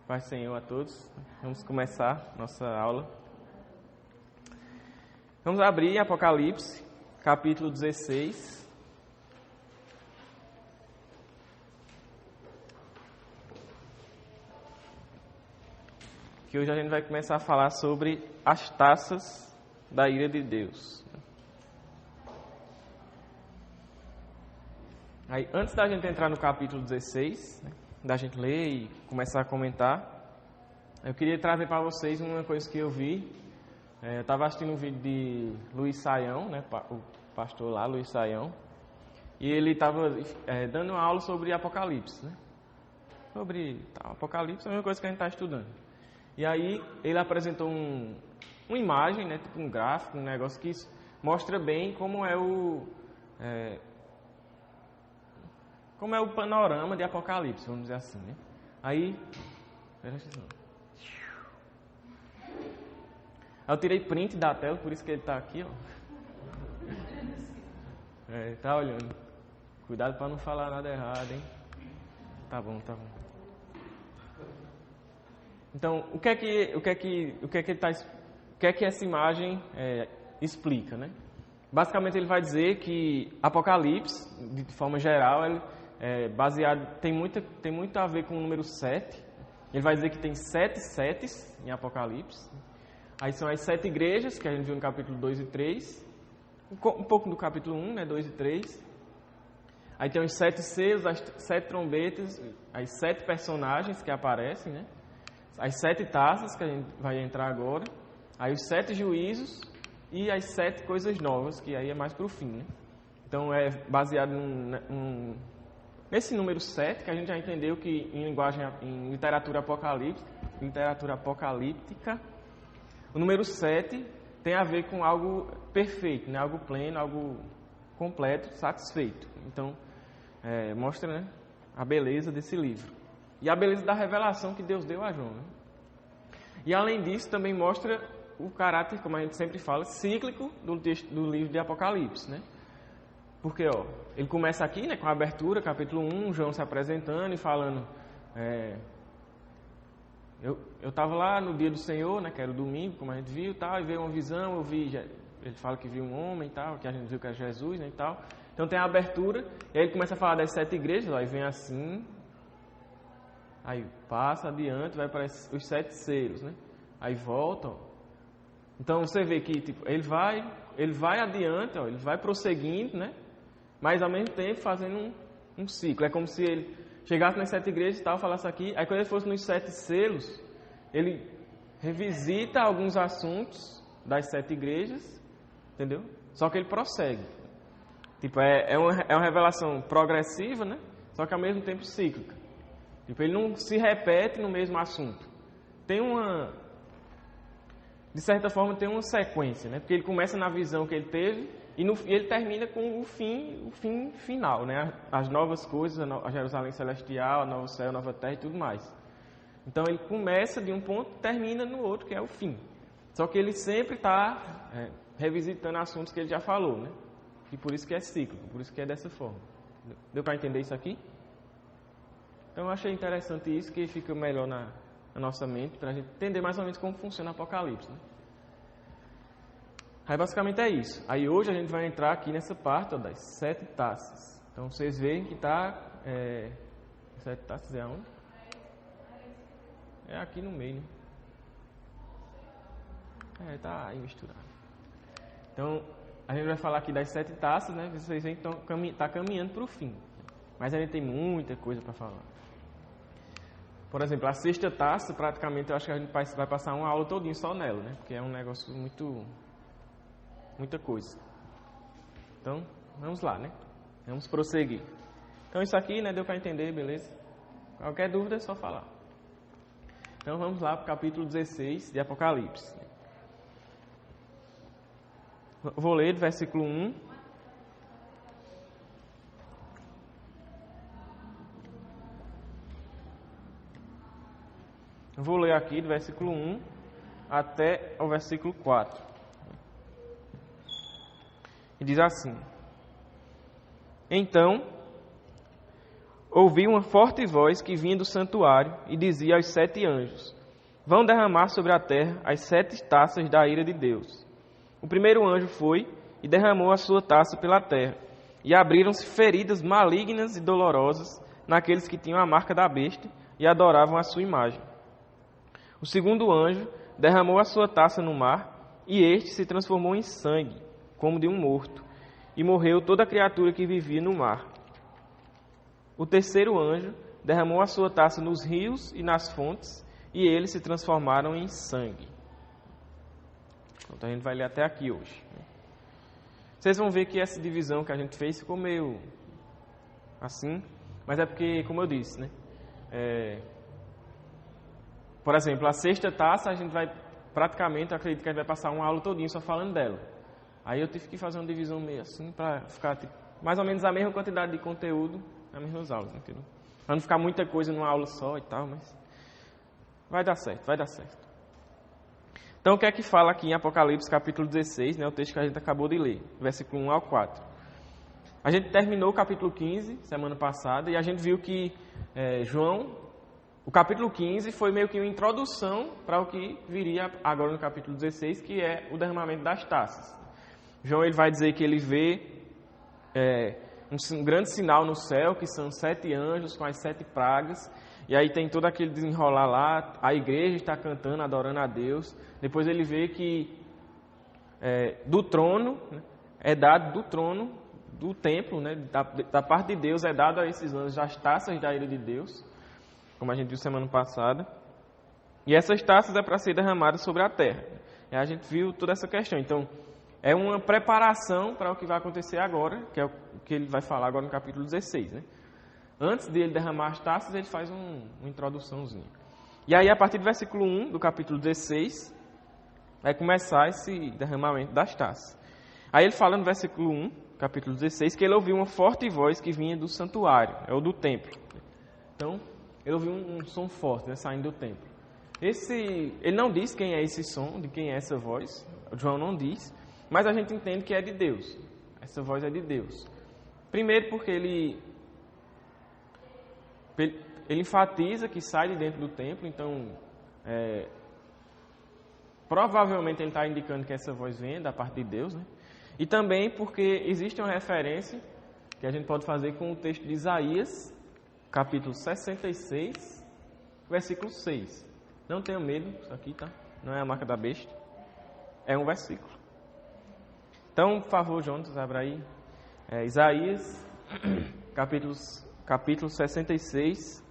Paz do Senhor a todos. Vamos começar nossa aula. Vamos abrir Apocalipse, capítulo 16. Que hoje a gente vai começar a falar sobre as taças da ira de Deus. Aí, antes da gente entrar no capítulo 16, da gente ler e começar a comentar, eu queria trazer para vocês uma coisa que eu vi. Eu estava assistindo um vídeo de Luiz Saião, o pastor lá, Luiz Saião, e ele estava dando uma aula sobre Apocalipse. Apocalipse é uma coisa que a gente está estudando. E aí ele apresentou uma imagem, tipo um gráfico, um negócio que mostra bem como é o panorama de Apocalipse, vamos dizer assim, né? Aí eu tirei print da tela, por isso que ele está aqui, ó. Tá olhando. Cuidado para não falar nada errado, hein? Tá bom. Então, o que é que essa imagem explica, né? Basicamente ele vai dizer que Apocalipse, de forma geral, ele tem muito a ver com o número 7. Ele vai dizer que tem 7 setes em Apocalipse. Aí são as 7 igrejas, que a gente viu no capítulo 2 e 3. Um pouco do capítulo 1, 2 e 3. Aí tem os 7 selos, as 7 trombetas, as 7 personagens que aparecem, né? As 7 taças, que a gente vai entrar agora. Aí os 7 juízos e as 7 coisas novas, que aí é mais para o fim, né? Então é baseado nesse número 7, que a gente já entendeu que em literatura apocalíptica, o número 7 tem a ver com algo perfeito, né? Algo pleno, algo completo, satisfeito. Então, mostra, né, a beleza desse livro. E a beleza da revelação que Deus deu a João, né? E além disso, também mostra o caráter, como a gente sempre fala, cíclico do livro de Apocalipse, né? Porque, ele começa aqui, né, com a abertura, capítulo 1, João se apresentando e falando... Eu estava lá no dia do Senhor, né, que era o domingo, como a gente viu, tal, e veio uma visão, ele fala que viu um homem, tal, que a gente viu que era Jesus, né, e tal. Então tem a abertura, e aí ele começa a falar das 7 igrejas, aí vem assim, aí passa adiante, vai para os 7 selos, né, aí volta, Então você vê que tipo, ele vai adiante, ele vai prosseguindo, né, mas ao mesmo tempo fazendo um ciclo. É como se ele chegasse nas 7 igrejas e tal, falasse aqui, aí quando ele fosse nos 7 selos, ele revisita alguns assuntos das 7 igrejas, entendeu? Só que ele prossegue. Tipo, é uma revelação progressiva, né? Só que ao mesmo tempo cíclica. Tipo, ele não se repete no mesmo assunto. De certa forma tem uma sequência, né? Porque ele começa na visão que ele teve e ele termina com o fim final, né? As novas coisas, a Jerusalém Celestial, a novo céu, a nova terra e tudo mais. Então ele começa de um ponto e termina no outro, que é o fim. Só que ele sempre está revisitando assuntos que ele já falou, né? E por isso que é cíclico, por isso que é dessa forma. Deu para entender isso aqui? Então eu achei interessante isso, que fica melhor na nossa mente, para a gente entender mais ou menos como funciona o Apocalipse, né? Aí basicamente é isso. Aí hoje a gente vai entrar aqui nessa parte das 7 taças. Então vocês veem que está... 7 taças é aonde? É aqui no meio, né? Está aí misturado. Então a gente vai falar aqui das 7 taças, né? Vocês veem que está caminhando para o fim. Mas a gente tem muita coisa para falar. Por exemplo, a 6ª taça, praticamente, eu acho que a gente vai passar uma aula todinha só nela, né? Porque é um negócio muita coisa. Então, vamos lá, né? Vamos prosseguir. Então, isso aqui, né? Deu para entender, beleza? Qualquer dúvida é só falar. Então, vamos lá para o capítulo 16 de Apocalipse. Vou ler do versículo 1. Vou ler aqui do versículo 1 até o versículo 4. E diz assim: Então ouvi uma forte voz que vinha do santuário e dizia aos 7 anjos: vão derramar sobre a terra as 7 taças da ira de Deus. O primeiro anjo foi e derramou a sua taça pela terra, e abriram-se feridas malignas e dolorosas naqueles que tinham a marca da besta e adoravam a sua imagem. O segundo anjo derramou a sua taça no mar, e este se transformou em sangue, como de um morto, e morreu toda a criatura que vivia no mar. O terceiro anjo derramou a sua taça nos rios e nas fontes, e eles se transformaram em sangue. Então a gente vai ler até aqui hoje. Vocês vão ver que essa divisão que a gente fez ficou meio assim, mas é porque, como eu disse, né? Por exemplo, a sexta taça a gente vai, praticamente, eu acredito que a gente vai passar uma aula todinha só falando dela. Aí eu tive que fazer uma divisão meio assim, para ficar tipo, mais ou menos a mesma quantidade de conteúdo nas mesmas aulas, né? Para não ficar muita coisa numa aula só e tal, mas vai dar certo, vai dar certo. Então, o que é que fala aqui em Apocalipse capítulo 16, né, o texto que a gente acabou de ler, versículo 1 ao 4. A gente terminou o capítulo 15, semana passada, e a gente viu que o capítulo 15 foi meio que uma introdução para o que viria agora no capítulo 16, que é o derramamento das taças. João ele vai dizer que ele vê um grande sinal no céu, que são 7 anjos com as 7 pragas, e aí tem todo aquele desenrolar lá, a igreja está cantando, adorando a Deus. Depois ele vê que do trono, né, é dado do trono, do templo, né, da parte de Deus, é dado a esses anjos as taças da ira de Deus, como a gente viu semana passada. E essas taças é para ser derramadas sobre a terra. E a gente viu toda essa questão. Então, é uma preparação para o que vai acontecer agora, que é o que ele vai falar agora no capítulo 16, né? Antes de ele derramar as taças, ele faz uma introduçãozinha. E aí, a partir do versículo 1 do capítulo 16, vai começar esse derramamento das taças. Aí ele fala no versículo 1, capítulo 16, que ele ouviu uma forte voz que vinha do santuário, ou do templo. Então, ele ouviu um som forte, né, saindo do templo. Ele não diz quem é esse som, de quem é essa voz. O João não diz, mas a gente entende que é de Deus. Essa voz é de Deus. Primeiro porque ele enfatiza que sai de dentro do templo, então provavelmente ele está indicando que essa voz vem da parte de Deus, né? E também porque existe uma referência que a gente pode fazer com o texto de Isaías, capítulo 66, versículo 6. Não tenha medo, isso aqui, tá? Não é a marca da besta, é um versículo. Então, por favor, Jonas, abra aí. Isaías, capítulo 66,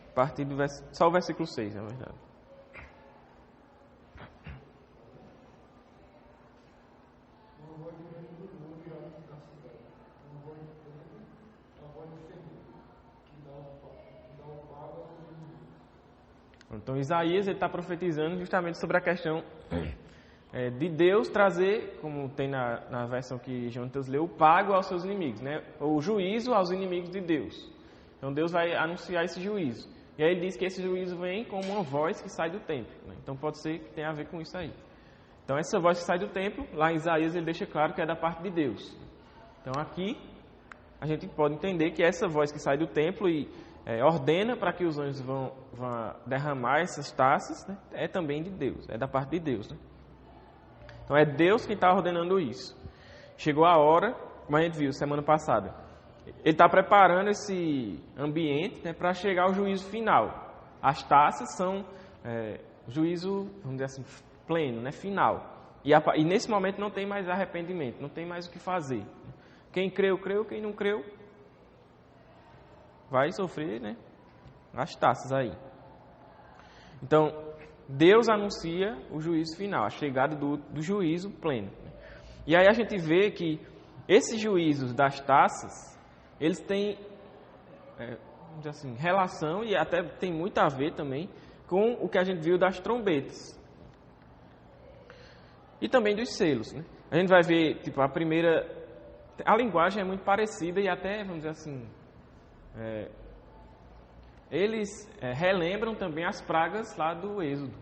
a partir do só o versículo 6, na verdade. Então, Isaías está profetizando justamente sobre a questão de Deus trazer, como tem na versão que Jonas leu, o pago aos seus inimigos, né? O juízo aos inimigos de Deus. Então, Deus vai anunciar esse juízo. E aí ele diz que esse juízo vem como uma voz que sai do templo, né? Então, pode ser que tenha a ver com isso aí. Então, essa voz que sai do templo, lá em Isaías ele deixa claro que é da parte de Deus. Então, aqui a gente pode entender que essa voz que sai do templo e ordena para que os anjos vão derramar essas taças, né, é também de Deus, é da parte de Deus, né? Então é Deus quem está ordenando isso. Chegou a hora, como a gente viu semana passada, ele está preparando esse ambiente, né, para chegar ao juízo final. As taças são juízo, vamos dizer assim, pleno, né, final. E nesse momento não tem mais arrependimento, não tem mais o que fazer. Quem creu, creu, quem não creu, vai sofrer, né, as taças aí. Então, Deus anuncia o juízo final, a chegada do juízo pleno. E aí a gente vê que esses juízos das taças, eles têm vamos dizer assim, relação e até tem muito a ver também com o que a gente viu das trombetas. E também dos selos, né? A gente vai ver, tipo, a linguagem é muito parecida e até, vamos dizer assim, eles relembram também as pragas lá do Êxodo.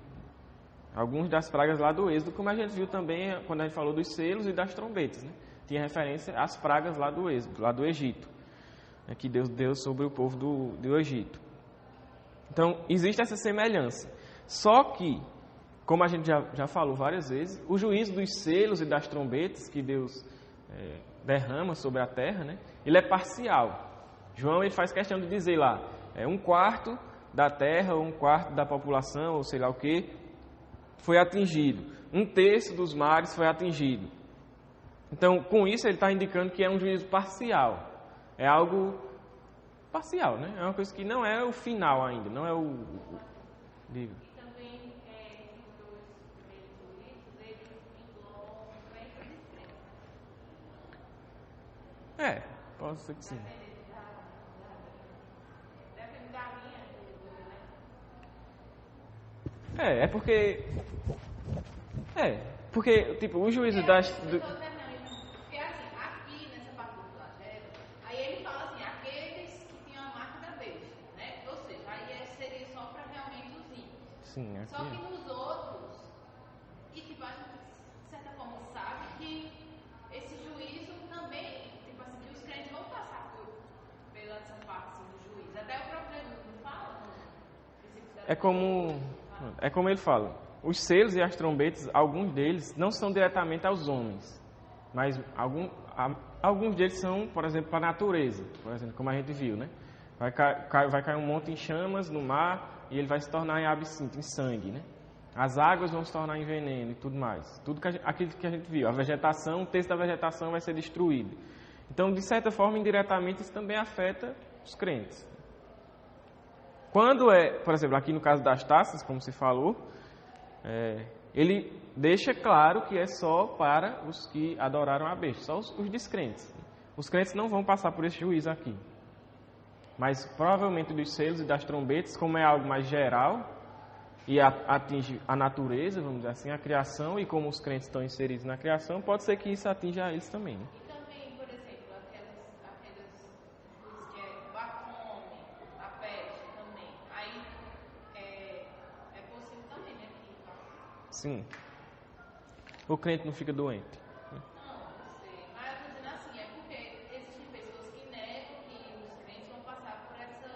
Algumas das pragas lá do Êxodo, como a gente viu também quando a gente falou dos selos e das trombetas, né? tinha referência às pragas lá do Êxodo, lá do Egito, né, que Deus deu sobre o povo do Egito. Então, existe essa semelhança. Só que, como a gente já falou várias vezes, o juízo dos selos e das trombetas que Deus derrama sobre a terra, né, ele é parcial. João ele faz questão de dizer lá, 1/4 da terra, 1/4 da população, ou sei lá o que, foi atingido. 1/3 dos mares foi atingido. Então, com isso, ele está indicando que é um juízo parcial. É algo parcial, né? É uma coisa que não é o final ainda, não é o... Diga. E também, os dois primeiros juízos, eles englobam crenças e descrenças. Pode ser que sim. Depende da linha do, né? Porque, tipo, o juízo das... Porque assim, aqui nessa parte do flagelo, aí ele fala assim, aqueles que tinham a marca da besta, né? Ou seja, aí seria só para realmente os ímpios. Sim, aqui. Só que nos outros, e tipo, a gente de certa forma sabe que esse juízo também, tipo assim, que os crentes vão passar pela essa parte assim, do juízo. Até o próprio Jesus não fala, É como ele fala. Os selos e as trombetas, alguns deles não são diretamente aos homens, mas alguns deles são, por exemplo, para a natureza, por exemplo, como a gente viu, né? Vai cair um monte em chamas no mar e ele vai se tornar em absinto, em sangue, né? As águas vão se tornar em veneno e tudo mais. Tudo aquilo que a gente viu. A vegetação, 1/3 da vegetação vai ser destruída. Então, de certa forma, indiretamente, isso também afeta os crentes. Quando por exemplo, aqui no caso das taças, como se falou, ele deixa claro que é só para os que adoraram a besta, só os descrentes. Os crentes não vão passar por esse juízo aqui. Mas provavelmente dos selos e das trombetas, como é algo mais geral e atinge a natureza, vamos dizer assim, a criação, e como os crentes estão inseridos na criação, pode ser que isso atinja eles também, né? e também, por exemplo, aqueles que a fome, a peste também. Aí é possível também, né? Sim. O crente não fica doente. Não sei. Mas eu estou dizendo assim, é porque existem pessoas que negam que os crentes vão passar por essa...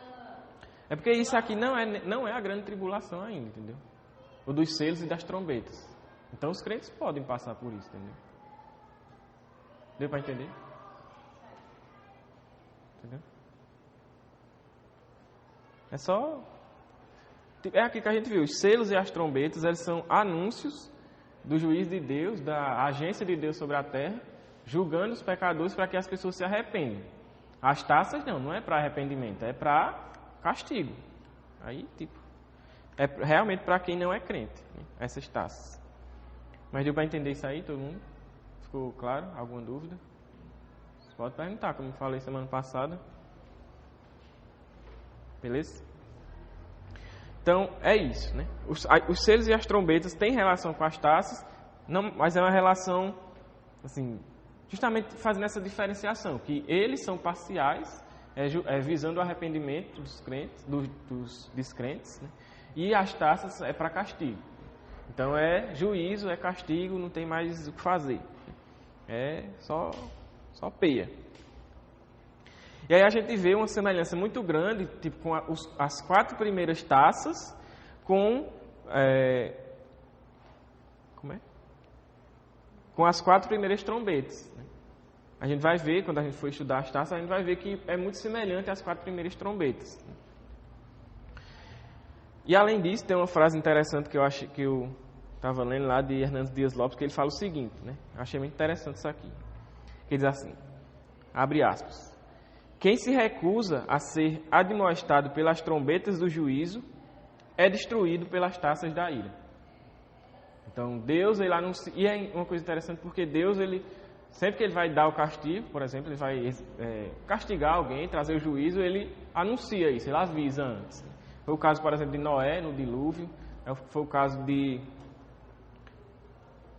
É porque isso aqui não é a grande tribulação ainda, entendeu? O dos selos e das trombetas. Então os crentes podem passar por isso, entendeu? Deu para entender? Entendeu? É só... É aqui que a gente viu. Os selos e as trombetas, eles são anúncios do juiz de Deus, da agência de Deus sobre a terra, julgando os pecadores para que as pessoas se arrependam. As taças não é para arrependimento, é para castigo. Aí, tipo, é realmente para quem não é crente, né? Essas taças. Mas deu para entender isso aí, todo mundo? Ficou claro? Alguma dúvida? Você pode perguntar, como eu falei semana passada. Beleza? Então, é isso, né? Os selos e as trombetas têm relação com as taças, mas é uma relação, assim, justamente fazendo essa diferenciação, que eles são parciais, visando o arrependimento dos crentes, dos descrentes, né? E as taças é para castigo. Então, é juízo, é castigo, não tem mais o que fazer. É só peia. E aí a gente vê uma semelhança muito grande, tipo, com as 4 primeiras taças, com com as 4 primeiras trombetas. A gente vai ver, quando a gente for estudar as taças, a gente vai ver que é muito semelhante às 4 primeiras trombetas. E além disso, tem uma frase interessante que eu estava lendo lá de Hernandes Dias Lopes, que ele fala o seguinte, né? Eu achei muito interessante isso aqui. Ele diz assim, abre aspas: quem se recusa a ser admoestado pelas trombetas do juízo é destruído pelas taças da ira. Então, Deus, ele anuncia... E é uma coisa interessante porque Deus, ele sempre que ele vai dar o castigo, por exemplo, ele vai castigar alguém, trazer o juízo, ele anuncia isso, ele avisa antes. Foi o caso, por exemplo, de Noé, no dilúvio. Foi o caso de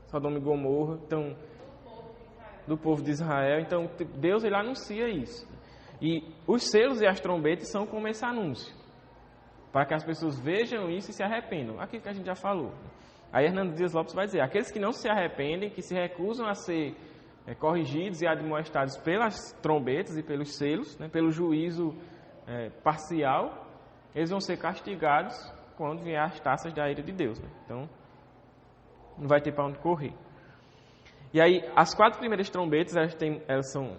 Sodoma e Gomorra, então, do povo de Israel. Então, Deus, ele anuncia isso. E os selos e as trombetas são como esse anúncio, para que as pessoas vejam isso e se arrependam. Aquilo que a gente já falou. Aí Hernandes Dias Lopes vai dizer, aqueles que não se arrependem, que se recusam a ser corrigidos e admoestados pelas trombetas e pelos selos, né, pelo juízo parcial, eles vão ser castigados quando vier as taças da ira de Deus. Né? Então, não vai ter para onde correr. E aí, as 4 primeiras trombetas, elas são...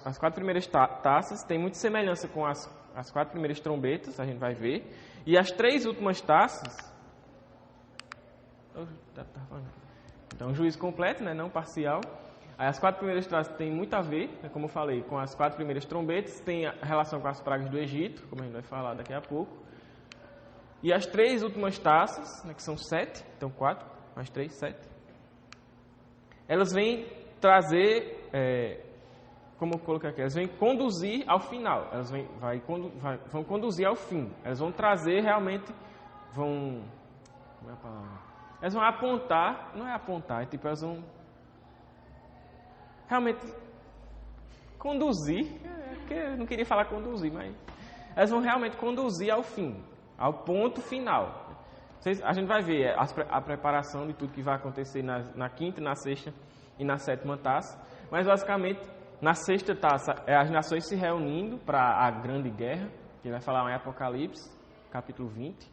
As 4 primeiras taças têm muita semelhança com as 4 primeiras trombetas, a gente vai ver. E as 3 últimas taças... Então, juízo completo, né, não parcial. Aí, as 4 primeiras taças têm muito a ver, né, como eu falei, com as 4 primeiras trombetas. Tem a relação com as pragas do Egito, como a gente vai falar daqui a pouco. E as 3 últimas taças, né, que são 7, então 4, mais 3, 7. Elas vêm trazer... como eu coloquei aqui, elas vão conduzir ao final, elas vão conduzir ao fim, elas vão trazer realmente, como é a palavra? Elas vão apontar, não é apontar, é tipo, elas vão realmente conduzir, porque eu não queria falar conduzir, mas elas vão realmente conduzir ao fim, ao ponto final. A gente vai ver a preparação de tudo que vai acontecer na quinta, na sexta e na sétima taça, mas basicamente na sexta taça é as nações se reunindo para a grande guerra, que vai falar em Apocalipse, capítulo 20.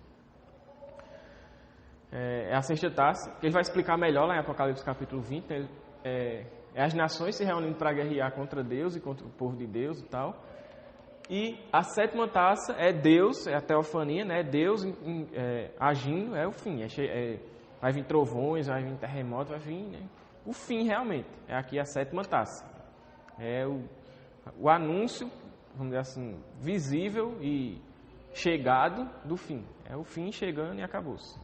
É a sexta taça, que ele vai explicar melhor lá em Apocalipse, capítulo 20. Né? É as nações se reunindo para guerrear contra Deus e contra o povo de Deus e tal. E a sétima taça é Deus, é a teofania, né? Deus agindo, é o fim. Vai vir trovões, vai vir terremoto, vai vir, né? O fim realmente. É aqui a sétima taça. É o anúncio, vamos dizer assim, visível e chegado do fim. É o fim chegando e acabou-se.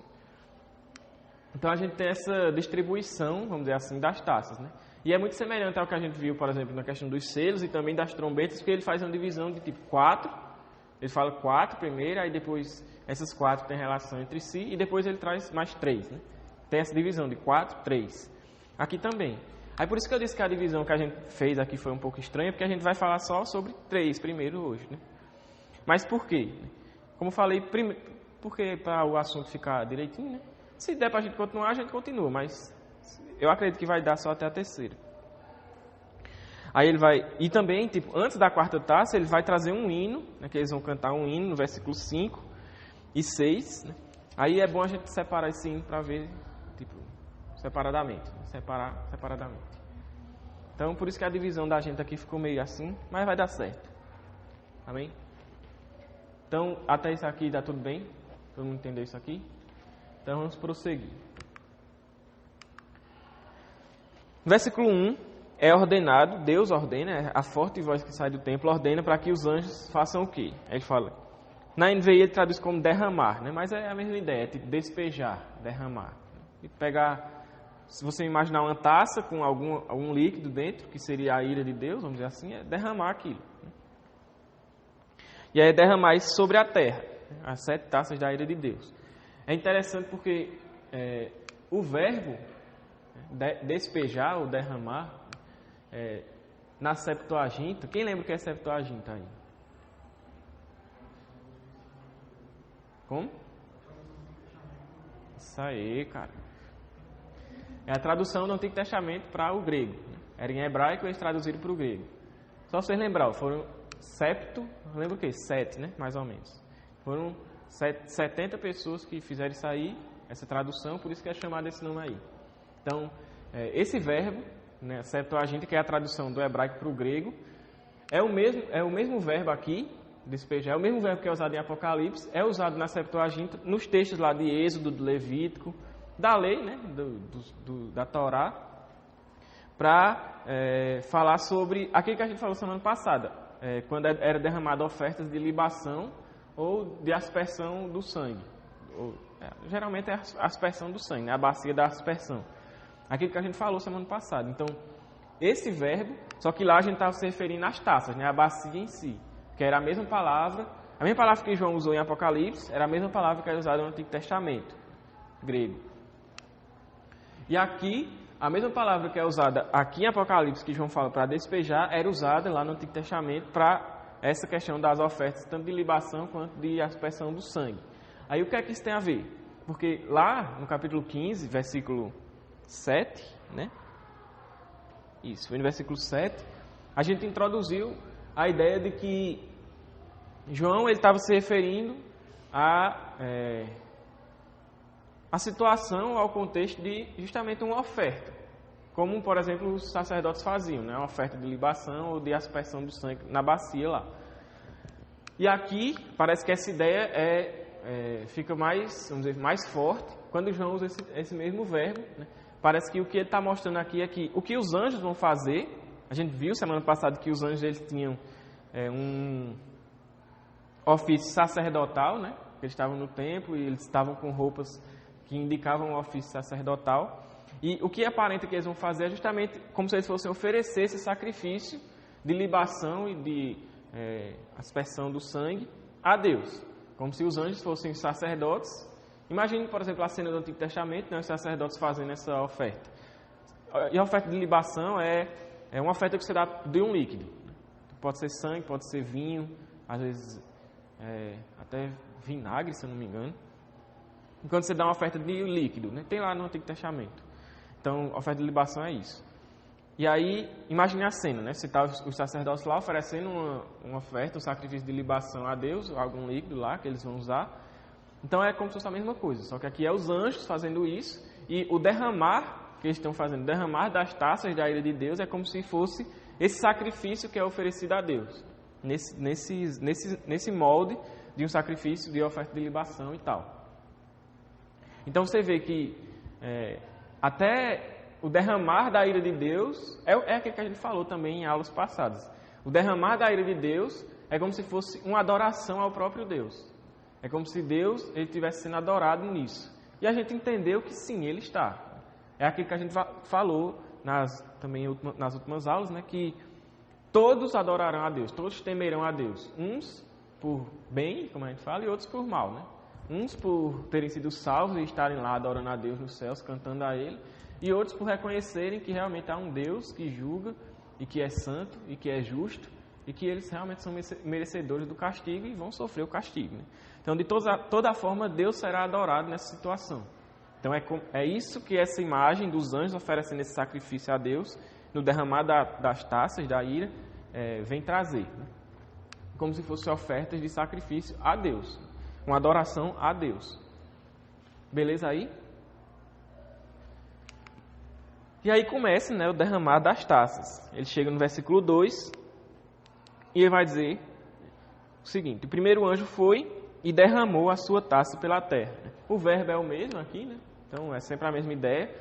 Então a gente tem essa distribuição, vamos dizer assim, das taças, né? E é muito semelhante ao que a gente viu, por exemplo, na questão dos selos e também das trombetas, porque ele faz uma divisão de tipo 4. Ele fala 4 primeiro, aí depois essas 4 têm relação entre si e depois ele traz mais 3, né? Tem essa divisão de 4, 3. Aqui também. Aí por isso que eu disse que a divisão que a gente fez aqui foi um pouco estranha, porque a gente vai falar só sobre 3 primeiro hoje, né? Mas por quê? Como eu falei, porque para o assunto ficar direitinho, né? Se der para a gente continuar, a gente continua, mas eu acredito que vai dar só até a terceira. Aí ele vai... E também, tipo, antes da quarta taça, ele vai trazer um hino, né, que eles vão cantar um hino no versículo 5 e 6. Né? Aí é bom a gente separar esse hino para ver, tipo, separadamente. Separadamente. Então, por isso que a divisão da gente aqui ficou meio assim, mas vai dar certo. Amém? Então, até isso aqui dá tudo bem? Todo mundo entendeu isso aqui? Então, vamos prosseguir. Versículo 1 é ordenado, Deus ordena, a forte voz que sai do templo ordena para que os anjos façam o quê? Ele fala, na NVI ele traduz como derramar, né? Mas é a mesma ideia, é tipo despejar, derramar. E pegar, se você imaginar uma taça com algum líquido dentro, que seria a ira de Deus, vamos dizer assim, é derramar aquilo. E aí é derramar isso sobre a terra, as 7 taças da ira de Deus. É interessante porque o verbo despejar ou derramar, na Septuaginta, quem lembra o que é Septuaginta aí? Como? Isso aí, cara. É a tradução do Antigo Testamento para o grego. Era em hebraico e eles traduziram para o grego. Só vocês lembrar, foram lembra o quê? 7, né? Mais ou menos. Foram 70 pessoas que fizeram isso aí, essa tradução, por isso que é chamado esse nome aí. Então, esse verbo, né, Septuaginta, que é a tradução do hebraico para o grego, é o mesmo verbo aqui, despejar, é o mesmo verbo que é usado em Apocalipse, é usado na Septuaginta, nos textos lá de Êxodo, do Levítico, da lei, né, da Torá, para falar sobre aquilo que a gente falou semana passada, quando era derramada ofertas de libação ou de aspersão do sangue. Geralmente é a aspersão do sangue, né, a bacia da aspersão. Aquilo que a gente falou semana passada. Então, esse verbo, só que lá a gente estava se referindo às taças, né? A bacia em si, que era a mesma palavra que João usou em Apocalipse, era a mesma palavra que era usada no Antigo Testamento, grego. E aqui, a mesma palavra que é usada aqui em Apocalipse, que João fala para despejar, era usada lá no Antigo Testamento para essa questão das ofertas, tanto de libação quanto de aspersão do sangue. Aí o que é que isso tem a ver? Porque lá no capítulo 15, versículo 7, né? Isso, foi no versículo 7. A gente introduziu a ideia de que João estava se referindo a situação, ao contexto de justamente uma oferta, como, por exemplo, os sacerdotes faziam, né? Uma oferta de libação ou de aspersão do sangue na bacia lá. E aqui, parece que essa ideia fica mais, vamos dizer, mais forte quando João usa esse mesmo verbo, né? Parece que o que ele está mostrando aqui é que o que os anjos vão fazer, a gente viu semana passada que os anjos eles tinham um ofício sacerdotal, né? Eles estavam no templo e eles estavam com roupas que indicavam o ofício sacerdotal. E o que aparenta que eles vão fazer é justamente como se eles fossem oferecer esse sacrifício de libação e de aspersão do sangue a Deus. Como se os anjos fossem sacerdotes. Imagine, por exemplo, a cena do Antigo Testamento, né, os sacerdotes fazendo essa oferta. E a oferta de libação é uma oferta que você dá de um líquido. Pode ser sangue, pode ser vinho, às vezes até vinagre, se eu não me engano. Enquanto você dá uma oferta de líquido, né? Tem lá no Antigo Testamento. Então, a oferta de libação é isso. E aí, imagine a cena, né? Você está os sacerdotes lá oferecendo uma oferta, um sacrifício de libação a Deus, algum líquido lá que eles vão usar. Então, é como se fosse a mesma coisa, só que aqui é os anjos fazendo isso, e o derramar que eles estão fazendo, derramar das taças da ira de Deus, é como se fosse esse sacrifício que é oferecido a Deus, nesse molde de um sacrifício de oferta de libação e tal. Então você vê que até o derramar da ira de Deus é aquilo que a gente falou também em aulas passadas. O derramar da ira de Deus é como se fosse uma adoração ao próprio Deus. É como se Deus ele estivesse sendo adorado nisso. E a gente entendeu que sim, ele está. É aquilo que a gente falou também nas últimas aulas, né, que todos adorarão a Deus, todos temerão a Deus. Uns por bem, como a gente fala, e outros por mal, né? Uns por terem sido salvos e estarem lá adorando a Deus nos céus, cantando a Ele, e outros por reconhecerem que realmente há um Deus que julga e que é santo e que é justo e que eles realmente são merecedores do castigo e vão sofrer o castigo, né? Então, de toda forma, Deus será adorado nessa situação. Então, é isso que essa imagem dos anjos oferecendo esse sacrifício a Deus, no derramar das taças da ira, vem trazer, né? Como se fossem ofertas de sacrifício a Deus. Uma adoração a Deus. Beleza aí? E aí começa, né, o derramar das taças. Ele chega no versículo 2 e ele vai dizer o seguinte: o primeiro anjo foi e derramou a sua taça pela terra. O verbo é o mesmo aqui, né? Então é sempre a mesma ideia.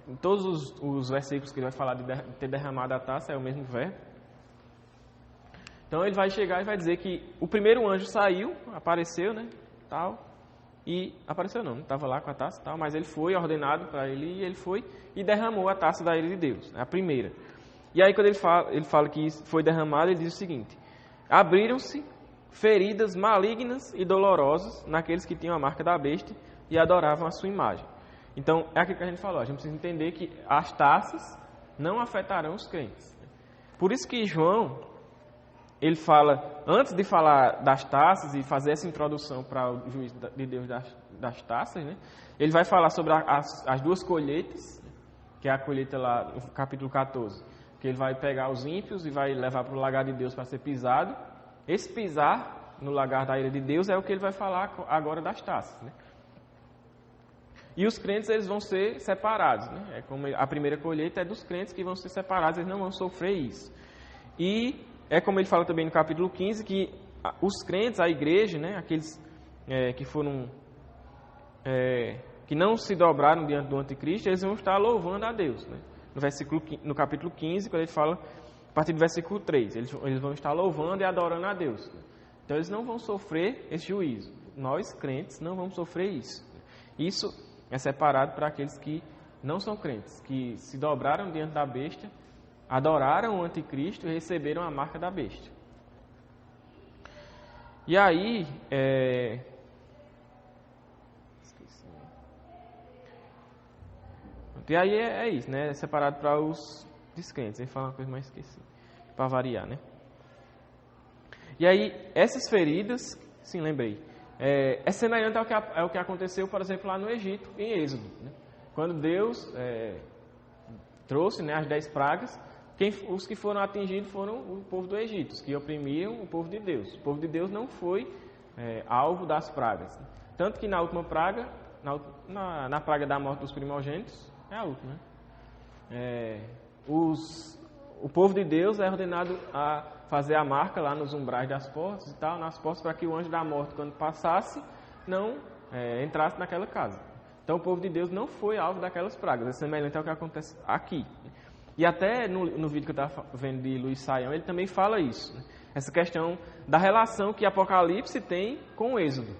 Em todos os versículos que ele vai falar de ter derramado a taça é o mesmo verbo. Então ele vai chegar e vai dizer que o primeiro anjo saiu, apareceu, né? Tal, e apareceu não estava lá com a taça, tal, mas ele foi ordenado para ele e ele foi e derramou a taça da ira de Deus, a primeira. E aí quando ele fala que isso foi derramado, ele diz o seguinte: abriram-se feridas malignas e dolorosas naqueles que tinham a marca da besta e adoravam a sua imagem. Então é aquilo que a gente falou, a gente precisa entender que as taças não afetarão os crentes. Por isso que João, ele fala, antes de falar das taças e fazer essa introdução para o juízo de Deus das taças, né, ele vai falar sobre as duas colheitas, que é a colheita lá no capítulo 14, que ele vai pegar os ímpios e vai levar para o lagar de Deus para ser pisado. Esse pisar no lagar da ira de Deus é o que ele vai falar agora das taças, né? E os crentes eles vão ser separados, né? É como a primeira colheita é dos crentes que vão ser separados, eles não vão sofrer isso. E é como ele fala também no capítulo 15, que os crentes, a igreja, né, aqueles que foram, que não se dobraram diante do anticristo, eles vão estar louvando a Deus, né? No capítulo 15, quando ele fala, a partir do versículo 3, eles vão estar louvando e adorando a Deus. Então eles não vão sofrer esse juízo. Nós, crentes, não vamos sofrer isso. Isso é separado para aqueles que não são crentes, que se dobraram diante da besta, adoraram o anticristo e receberam a marca da besta. E aí, é isso, né? É separado para os descrentes. Ele fala uma coisa, mas esqueci. Para variar, né? E aí, essas feridas, sim, lembrei, é semelhante ao que aconteceu, por exemplo, lá no Egito, em Êxodo, né? Quando Deus trouxe, né, as 10 pragas, os que foram atingidos foram o povo do Egito, os que oprimiam o povo de Deus. O povo de Deus não foi alvo das pragas. Tanto que na última praga, na praga da morte dos primogênitos, é a última, né? O povo de Deus é ordenado a fazer a marca lá nos umbrais das portas e tal, nas portas, para que o anjo da morte, quando passasse, não entrasse naquela casa. Então o povo de Deus não foi alvo daquelas pragas. É semelhante ao que acontece aqui. E até no vídeo que eu estava vendo de Luiz Saião, ele também fala isso, né? Essa questão da relação que Apocalipse tem com o Êxodo.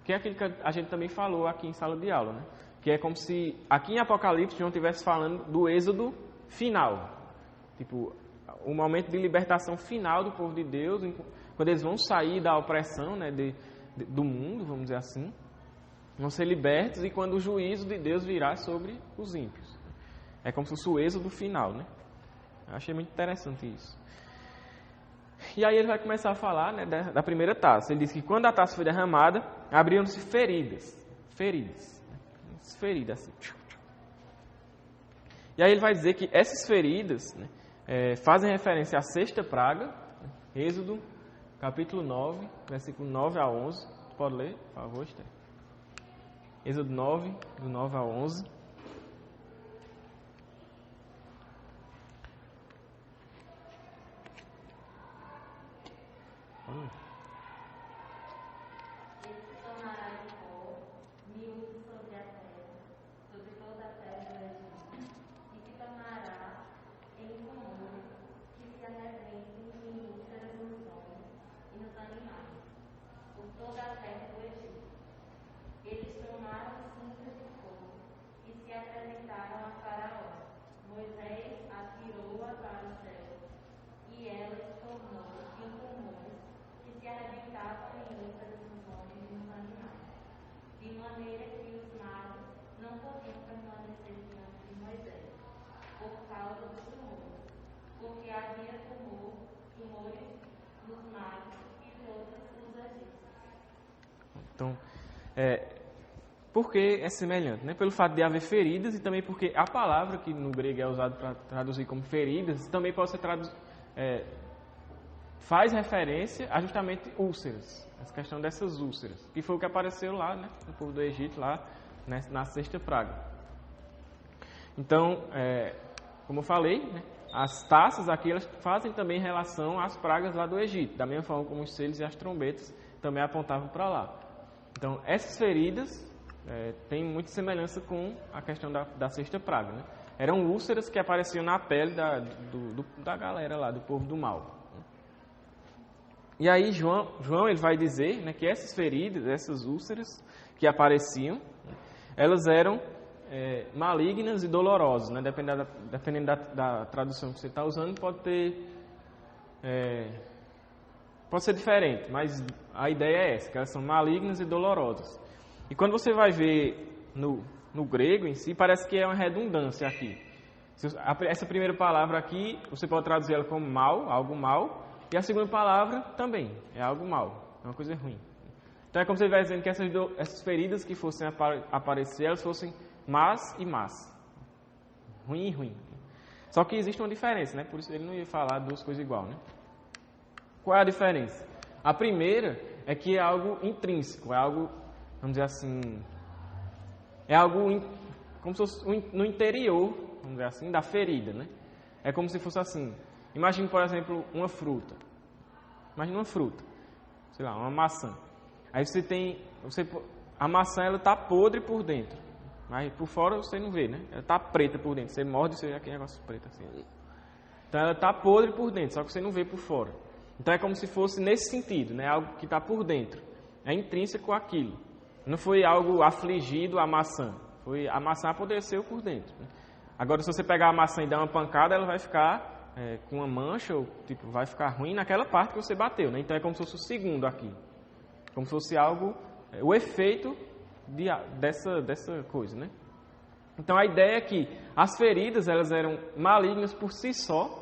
Que é aquilo que a gente também falou aqui em sala de aula, né? Que é como se aqui em Apocalipse João estivesse falando do Êxodo final. Tipo, o momento de libertação final do povo de Deus, quando eles vão sair da opressão, né, do mundo, vamos dizer assim, vão ser libertos, e quando o juízo de Deus virá sobre os ímpios. É como se fosse o êxodo final, né? Eu achei muito interessante isso. E aí ele vai começar a falar, né, da primeira taça. Ele diz que quando a taça foi derramada, abriram-se feridas. Feridas, assim. E aí ele vai dizer que essas feridas, né, fazem referência à sexta praga, né? Êxodo, capítulo 9, versículo 9 a 11. Tu pode ler, por favor, Esther? Êxodo 9, do 9 a 11. Então, por que é semelhante? Né? Pelo fato de haver feridas, e também porque a palavra que no grego é usada para traduzir como feridas, também pode ser faz referência a justamente úlceras, essa questão dessas úlceras, que foi o que apareceu lá, né, no povo do Egito, lá, né, na sexta praga. Então, como eu falei, né, as taças aqui elas fazem também relação às pragas lá do Egito, da mesma forma como os selos e as trombetas também apontavam para lá. Então, essas feridas têm muita semelhança com a questão da sexta praga, né? Eram úlceras que apareciam na pele da galera lá, do povo do mal. E aí João ele vai dizer, né, que essas feridas, essas úlceras que apareciam, elas eram malignas e dolorosas, né? Dependendo da tradução que você está usando, pode ser diferente, mas a ideia é essa, que elas são malignas e dolorosas. E quando você vai ver no grego em si, parece que é uma redundância aqui. Essa primeira palavra aqui, você pode traduzir ela como mal, algo mal, e a segunda palavra também é algo mal, é uma coisa ruim. Então é como se ele vai dizendo que essas feridas que fossem aparecer, elas fossem más e más. Ruim e ruim. Só que existe uma diferença, né? Por isso ele não ia falar duas coisas igual, né? Qual é a diferença? A primeira é que é algo intrínseco, é algo, vamos dizer assim, é algo como se fosse no interior, vamos dizer assim, da ferida, né? É como se fosse assim. Imagine, por exemplo, uma fruta. Imagina uma fruta, sei lá, uma maçã. Aí a maçã ela está podre por dentro, mas por fora você não vê, né? Ela está preta por dentro. Você morde e você vê aquele negócio preto assim. Então ela está podre por dentro, só que você não vê por fora. Então é como se fosse nesse sentido, né? Algo que está por dentro. É intrínseco àquilo. Não foi algo afligido a maçã. A maçã apodreceu por dentro. Agora, se você pegar a maçã e dar uma pancada, ela vai ficar com uma mancha, ou tipo, vai ficar ruim naquela parte que você bateu, né? Então é como se fosse o segundo aqui. Como se fosse algo, o efeito dessa coisa, né? Então a ideia é que as feridas, elas eram malignas por si só.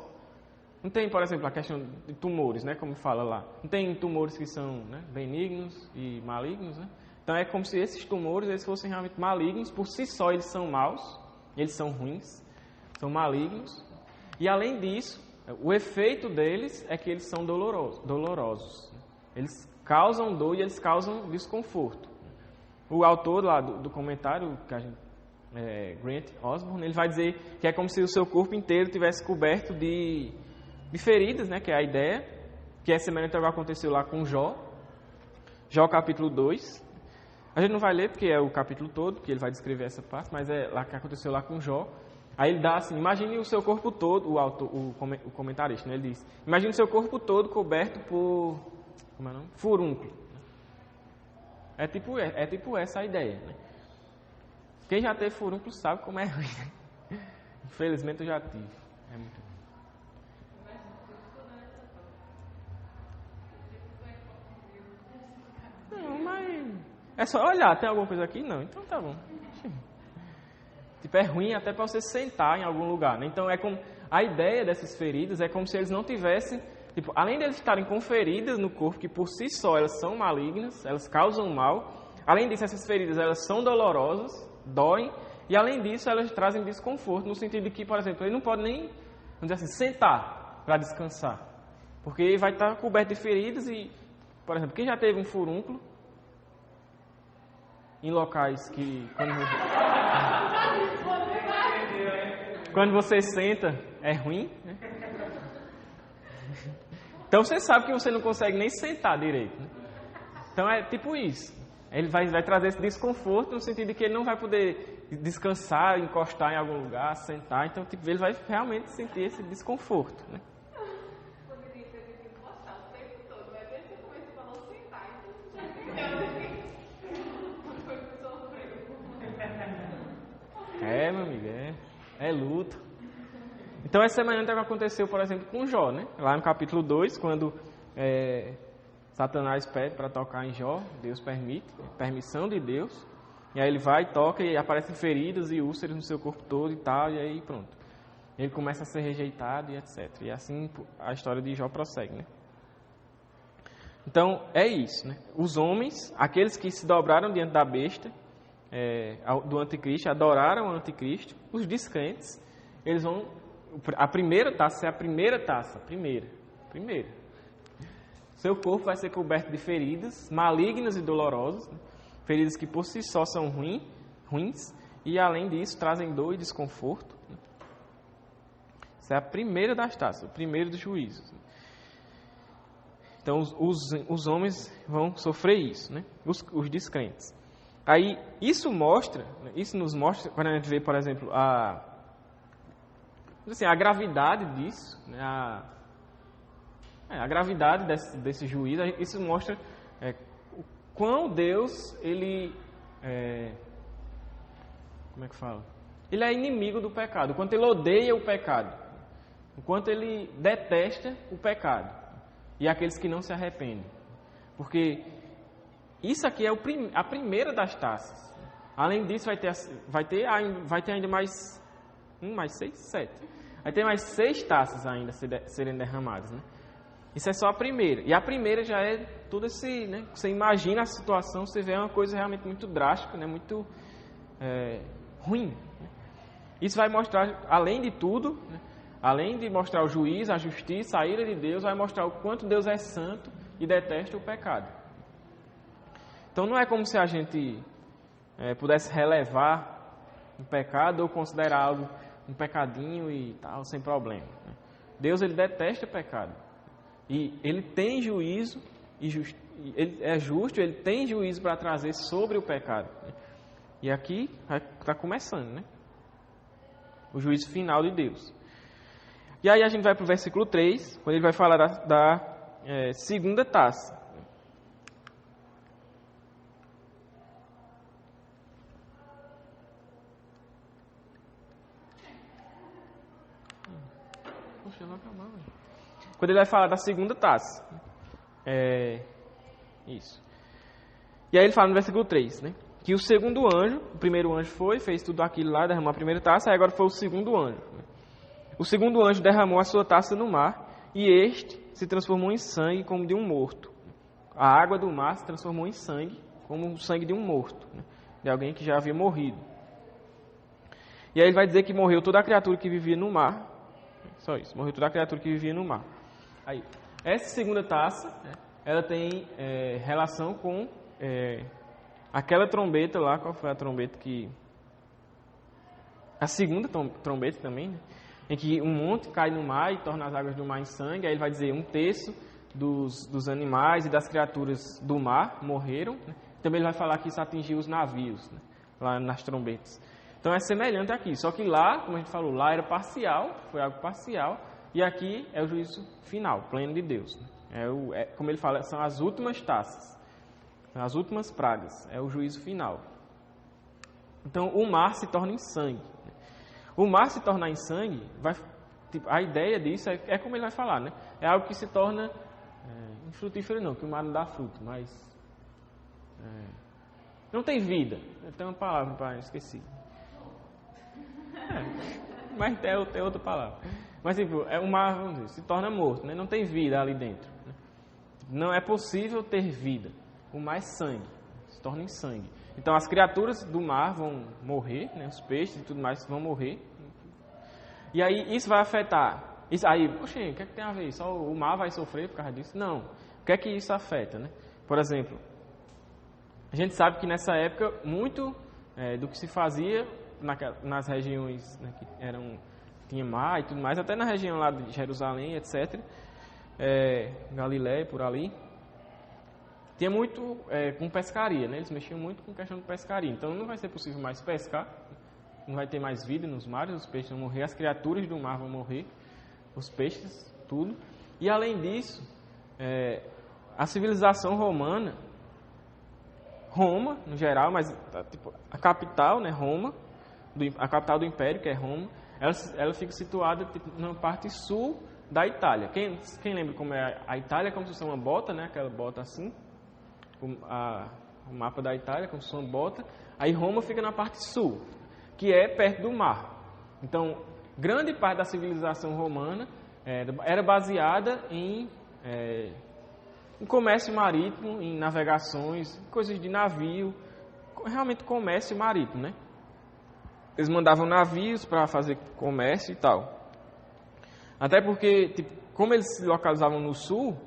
Não tem, por exemplo, a questão de tumores, né? Como fala lá. Não tem tumores que são, né, benignos e malignos, né? Então é como se esses tumores eles fossem realmente malignos. Por si só eles são maus, eles são ruins, são malignos. E além disso, o efeito deles é que eles são dolorosos. Eles causam dor e eles causam desconforto. O autor lá do comentário, que a gente, Grant Osborne, ele vai dizer que é como se o seu corpo inteiro tivesse coberto de feridas, né, que é a ideia, que é semelhante ao que aconteceu lá com Jó. Jó capítulo 2. A gente não vai ler porque é o capítulo todo, porque ele vai descrever essa parte, mas é lá que aconteceu lá com Jó. Aí ele dá assim, imagine o seu corpo todo, o comentarista, né, ele diz, imagine o seu corpo todo coberto por, como é o nome? Furúnculo. É tipo essa a ideia, né? Quem já teve furúnculo sabe como é ruim, né? Infelizmente eu já tive. É muito ruim. Não, mas é só olhar, tem alguma coisa aqui? Não, então tá bom. Tipo, é ruim até para você sentar em algum lugar, né? Então, a ideia dessas feridas é como se eles não tivessem, tipo, além de eles estarem com feridas no corpo, que por si só elas são malignas, elas causam mal, além disso, essas feridas elas são dolorosas, doem, e além disso, elas trazem desconforto, no sentido de que, por exemplo, ele não pode nem, vamos dizer assim, sentar para descansar, porque vai estar coberto de feridas e, por exemplo, quem já teve um furúnculo em locais que, quando você senta, é ruim, né? Então você sabe que você não consegue nem sentar direito, né? Então é tipo isso. Ele vai trazer esse desconforto no sentido de que ele não vai poder descansar, encostar em algum lugar, sentar. Então tipo, ele vai realmente sentir esse desconforto, né? Poderia ter que encostar o tempo todo, mas desde o começo falou sentar, então você já entendeu que foi sofrer. Meu amigo, é luta. Então, essa semelhante ao que aconteceu, por exemplo, com Jó, né? Lá no capítulo 2, quando Satanás pede para tocar em Jó, Deus permite, permissão de Deus, e aí ele vai, toca e aparecem feridas e úlceras no seu corpo todo e tal, e aí pronto. Ele começa a ser rejeitado e etc. E assim a história de Jó prossegue, né? Então, é isso, né? Os homens, aqueles que se dobraram diante da besta, do anticristo, adoraram o anticristo, os descrentes, eles vão, a primeira taça é a primeira taça, primeira. Seu corpo vai ser coberto de feridas malignas e dolorosas, né? Feridas que por si só são ruins, e além disso trazem dor e desconforto, né? Essa é a primeira das taças, o primeiro dos juízos. Então os homens vão sofrer isso, né? Os descrentes. Aí, isso nos mostra, quando a gente vê, por exemplo, a gravidade disso, né, a gravidade desse juízo, isso mostra o quão Deus, ele, como é que fala? Ele é inimigo do pecado, o quanto ele odeia o pecado, o quanto ele detesta o pecado e aqueles que não se arrependem. Porque isso aqui é a primeira das taças. Além disso, vai ter ainda mais 7. Vai ter mais 6 taças ainda serem derramadas, né? Isso é só a primeira. E a primeira já é tudo esse, né? Você imagina a situação, você vê uma coisa realmente muito drástica, né? Muito ruim. Né? Isso vai mostrar, além de tudo, né? Além de mostrar o juízo, a justiça, a ira de Deus, vai mostrar o quanto Deus é santo e detesta o pecado. Então não é como se a gente pudesse relevar um pecado ou considerar algo um pecadinho e tal, sem problema. Né? Deus, ele detesta o pecado. E ele tem juízo, ele é justo, ele tem juízo para trazer sobre o pecado. Né? E aqui está começando, né? O juízo final de Deus. E aí a gente vai para o versículo 3, quando ele vai falar da segunda taça. Quando ele vai falar da segunda taça. Isso. E aí ele fala no versículo 3, né? Que o segundo anjo, o primeiro anjo fez tudo aquilo lá, derramou a primeira taça, aí agora foi o segundo anjo. Né? O segundo anjo derramou a sua taça no mar, e este se transformou em sangue como de um morto. A água do mar se transformou em sangue, como o sangue de um morto, né? De alguém que já havia morrido. E aí ele vai dizer que morreu toda a criatura que vivia no mar, Só isso. Morreu toda a criatura que vivia no mar. Aí, essa segunda taça, né, ela tem relação com aquela trombeta lá. Qual foi a trombeta que... A segunda trombeta também, né, em que um monte cai no mar e torna as águas do mar em sangue. Aí ele vai dizer 1/3 dos animais e das criaturas do mar morreram. Né. Também ele vai falar que isso atingiu os navios, né, lá nas trombetas. Então é semelhante aqui, só que lá, como a gente falou, lá era parcial, foi algo parcial, e aqui é o juízo final, pleno de Deus. Né? Como ele fala, são as últimas taças, as últimas pragas, é o juízo final. Então o mar se torna em sangue. O mar se tornar em sangue, a ideia disso é como ele vai falar, né? É algo que se torna infrutífero não, que o mar não dá fruto, mas não tem vida. Tem uma palavra para esqueci. Mas tem outra palavra. Mas tipo, o mar, vamos dizer, se torna morto, né? Não tem vida ali dentro. Né? Não é possível ter vida. O mar é sangue, se torna em sangue. Então as criaturas do mar vão morrer, né? Os peixes e tudo mais vão morrer. E aí isso vai afetar. Isso, aí, poxa, o que é que tem a ver? Só o mar vai sofrer por causa disso? Não. O que é que isso afeta, né? Por exemplo, a gente sabe que nessa época muito do que se fazia nas regiões, né, que tinha mar e tudo mais, até na região lá de Jerusalém, etc., Galiléia, por ali, tinha muito com pescaria, né? Eles mexiam muito com questão de pescaria. Então não vai ser possível mais pescar, não vai ter mais vida nos mares, os peixes vão morrer, as criaturas do mar vão morrer, os peixes, tudo. E além disso, a civilização romana, Roma, no geral, mas tipo, a capital, né, Roma, a capital do Império, que é Roma, ela fica situada tipo, na parte sul da Itália. Quem lembra como é a Itália? É como se fosse uma bota, né? Aquela bota assim. O mapa da Itália, como se fosse uma bota. Aí Roma fica na parte sul, que é perto do mar. Então, grande parte da civilização romana era baseada em comércio marítimo, em navegações, coisas de navio, realmente comércio marítimo, né? Eles mandavam navios para fazer comércio e tal. Até porque, tipo, como eles se localizavam no sul,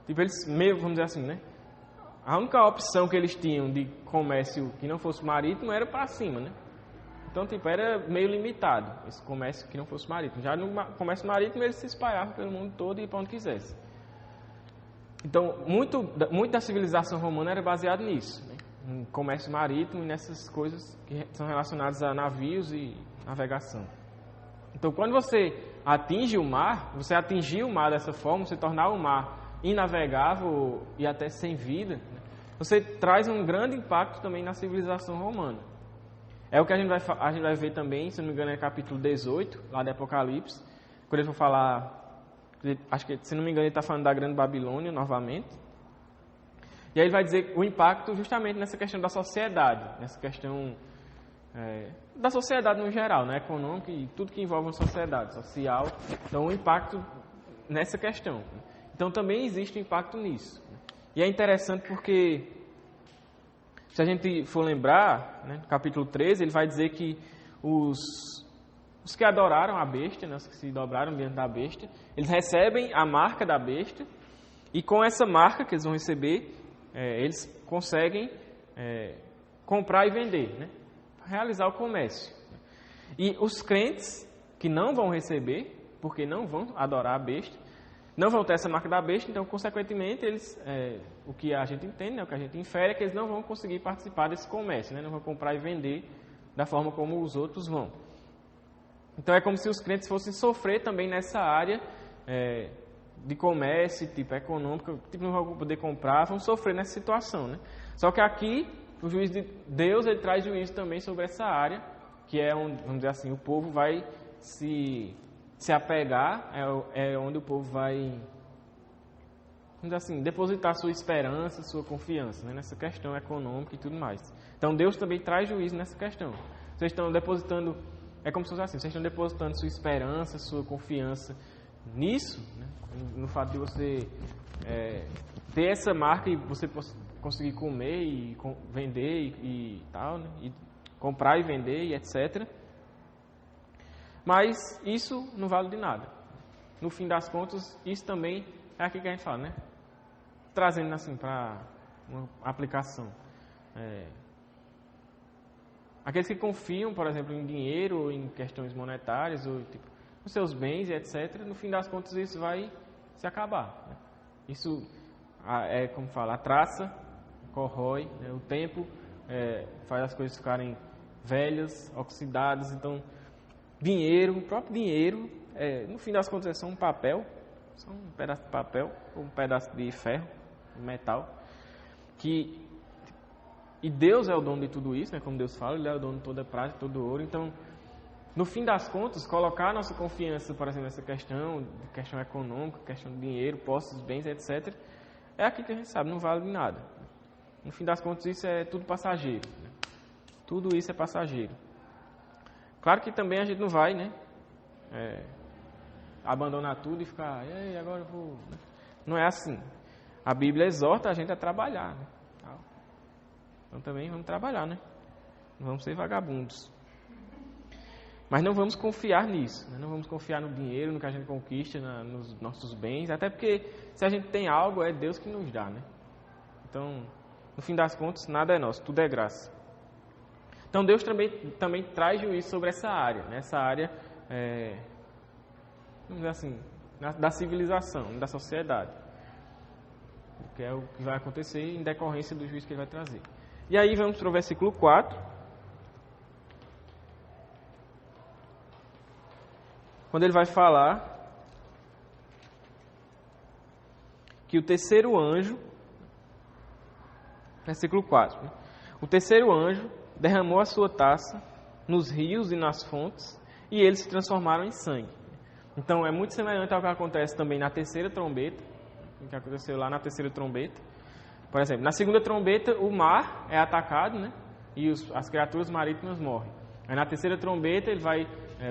tipo, eles meio, vamos dizer assim, né? A única opção que eles tinham de comércio que não fosse marítimo era para cima, né? Então, tipo, era meio limitado esse comércio que não fosse marítimo. Já no comércio marítimo eles se espalhavam pelo mundo todo e para onde quisesse. Então, muito da civilização romana era baseado nisso, né? Em comércio marítimo e nessas coisas que são relacionadas a navios e navegação. Então, quando você atinge o mar, você atingir o mar dessa forma, você tornar o mar inavegável e até sem vida, né? Você traz um grande impacto também na civilização romana. É o que a gente vai ver também, se não me engano, é capítulo 18, lá de Apocalipse, quando ele for falar, acho que, se não me engano, ele está falando da Grande Babilônia novamente. E aí ele vai dizer o impacto justamente nessa questão da sociedade, nessa questão da sociedade no geral, né, econômica e tudo que envolve a sociedade, social. Então, o impacto nessa questão. Então, também existe um impacto nisso. E é interessante porque, se a gente for lembrar, né, no capítulo 13, ele vai dizer que os que adoraram a besta, né, os que se dobraram diante da besta, eles recebem a marca da besta e com essa marca que eles vão receber, eles conseguem comprar e vender, né? Realizar o comércio. E os crentes que não vão receber, porque não vão adorar a besta, não vão ter essa marca da besta, então, consequentemente, eles, o que a gente entende, né, o que a gente infere, é que eles não vão conseguir participar desse comércio, né? Não vão comprar e vender da forma como os outros vão. Então, é como se os crentes fossem sofrer também nessa área de comércio, tipo econômico, tipo, não vão poder comprar, vão sofrer nessa situação, né? Só que aqui, o juiz de Deus, ele traz juízo também sobre essa área, que é onde, vamos dizer assim, o povo vai se apegar, é onde o povo vai, vamos dizer assim, depositar sua esperança, sua confiança, né? Nessa questão econômica e tudo mais. Então, Deus também traz juízo nessa questão. Vocês estão depositando, é como se fosse assim, vocês estão depositando sua esperança, sua confiança nisso, né? No fato de você ter essa marca e você conseguir comer e vender e tal, né? E comprar e vender e etc. Mas isso não vale de nada. No fim das contas, isso também é aquilo que a gente fala, né? Trazendo assim para uma aplicação. Aqueles que confiam, por exemplo, em dinheiro, ou em questões monetárias, ou tipo, nos seus bens e etc., no fim das contas isso vai se acabar. Né? Isso é, como fala, a traça corrói, né? O tempo faz as coisas ficarem velhas, oxidadas. Então, dinheiro, o próprio dinheiro, no fim das contas é só um papel, só um pedaço de papel, ou um pedaço de ferro, metal, e Deus é o dono de tudo isso, né? Como Deus fala, Ele é o dono de toda prata, todo ouro. Então, no fim das contas, colocar a nossa confiança, por exemplo, nessa questão econômica, questão de dinheiro, posses, bens, etc., é aquilo que a gente sabe, não vale de nada. No fim das contas, isso é tudo passageiro. Né? Tudo isso é passageiro. Claro que também a gente não vai, né? Abandonar tudo e ficar, ei, agora eu vou... Não é assim. A Bíblia exorta a gente a trabalhar, né? Então também vamos trabalhar, né? Não vamos ser vagabundos. Mas não vamos confiar nisso, né? Não vamos confiar no dinheiro, no que a gente conquista, nos nossos bens, até porque se a gente tem algo, é Deus que nos dá, né? Então, no fim das contas, nada é nosso, tudo é graça. Então Deus também traz juízo sobre essa área, né? Essa área, vamos dizer assim, da civilização, da sociedade. Que é o que vai acontecer em decorrência do juízo que ele vai trazer. E aí vamos para o versículo 4. Quando ele vai falar que o terceiro anjo, versículo 4, né? O terceiro anjo derramou a sua taça nos rios e nas fontes, e eles se transformaram em sangue. Então é muito semelhante ao que acontece também na terceira trombeta, o que aconteceu lá na terceira trombeta. Por exemplo, na segunda trombeta o mar é atacado, né? E as criaturas marítimas morrem. Aí na terceira trombeta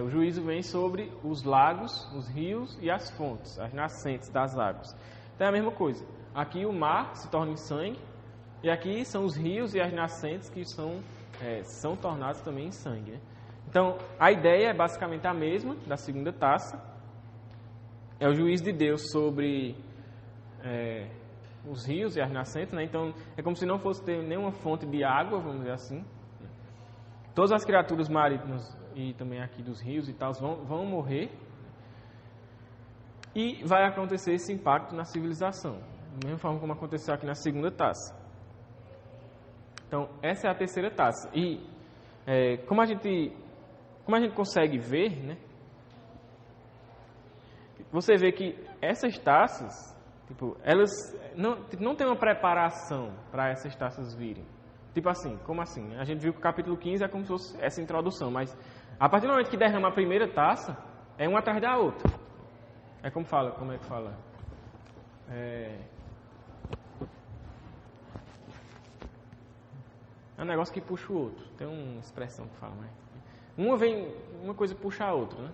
o juízo vem sobre os lagos, os rios e as fontes, as nascentes das águas. Então é a mesma coisa. Aqui o mar se torna em sangue, e aqui são os rios e as nascentes que são tornados também em sangue. Né? Então a ideia é basicamente a mesma da segunda taça. É o juízo de Deus sobre os rios e as nascentes, né? Então é como se não fosse ter nenhuma fonte de água, vamos dizer assim. Todas as criaturas marítimas e também aqui dos rios e tal vão morrer, e vai acontecer esse impacto na civilização, da mesma forma como aconteceu aqui na segunda taça. Então essa é a terceira taça, e como a gente consegue ver, né? Você vê que essas taças, elas não tem uma preparação para essas taças virem. Tipo assim, como assim? A gente viu que o capítulo 15 é como se fosse essa introdução, mas a partir do momento que derrama a primeira taça, é uma atrás da outra. Como é que fala? É um negócio que puxa o outro. Tem uma expressão que fala, uma coisa puxa a outra, né?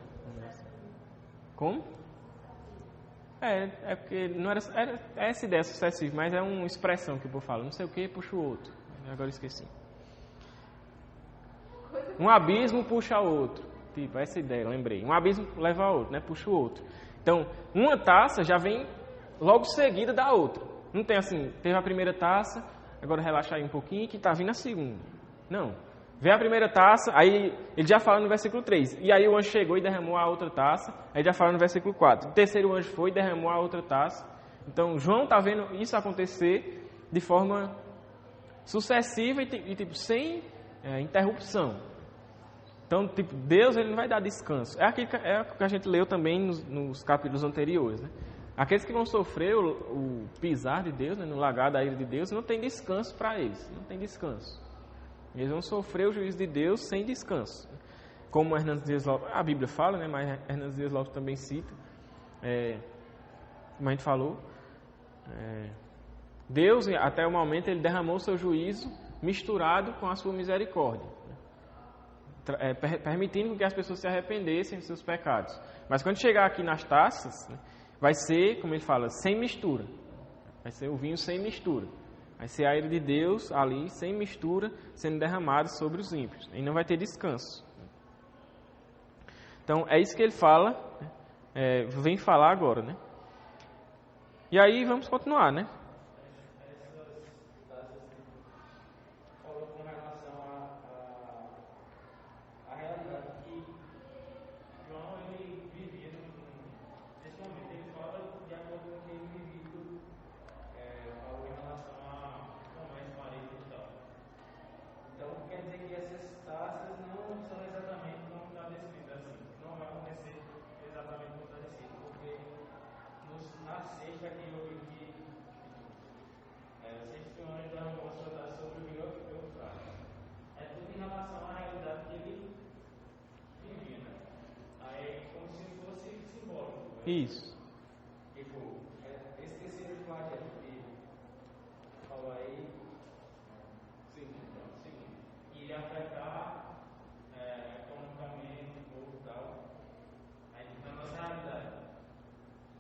Como? Porque não era essa ideia sucessiva, mas é uma expressão que o povo fala. Não sei o que, puxa o outro. Agora esqueci. Um abismo puxa o outro. Essa ideia, lembrei. Um abismo leva a outro, né? Puxa o outro. Então, uma taça já vem logo seguida da outra. Não tem assim, teve a primeira taça, agora relaxa aí um pouquinho que está vindo a segunda. Não. Vem a primeira taça, aí ele já fala no versículo 3. E aí o anjo chegou e derramou a outra taça. Aí já fala no versículo 4. O terceiro anjo foi e derramou a outra taça. Então, João está vendo isso acontecer de forma sucessiva e sem interrupção. Então, Deus ele não vai dar descanso. É o que a gente leu também nos capítulos anteriores. Né? Aqueles que vão sofrer o pisar de Deus, né, no lagar da ira de Deus, não tem descanso para eles. Não tem descanso. Eles vão sofrer o juízo de Deus sem descanso. Como Hernandes Dias Lopes, a Bíblia fala, né, mas Hernandes Dias Lopes também cita, como a gente falou, Deus, até o momento, ele derramou o seu juízo misturado com a sua misericórdia, permitindo que as pessoas se arrependessem dos seus pecados. Mas quando chegar aqui nas taças, né, vai ser, como ele fala, sem mistura. Vai ser o vinho sem mistura. Vai ser a ira de Deus ali, sem mistura, sendo derramada sobre os ímpios. E não vai ter descanso. Então, é isso que ele fala, vem falar agora, né? E aí, vamos continuar, né? Isso. Tipo, esse terceiro slide aqui, falou aí, seguinte, iria afetar economicamente o povo e tal. Aí, na nossa realidade,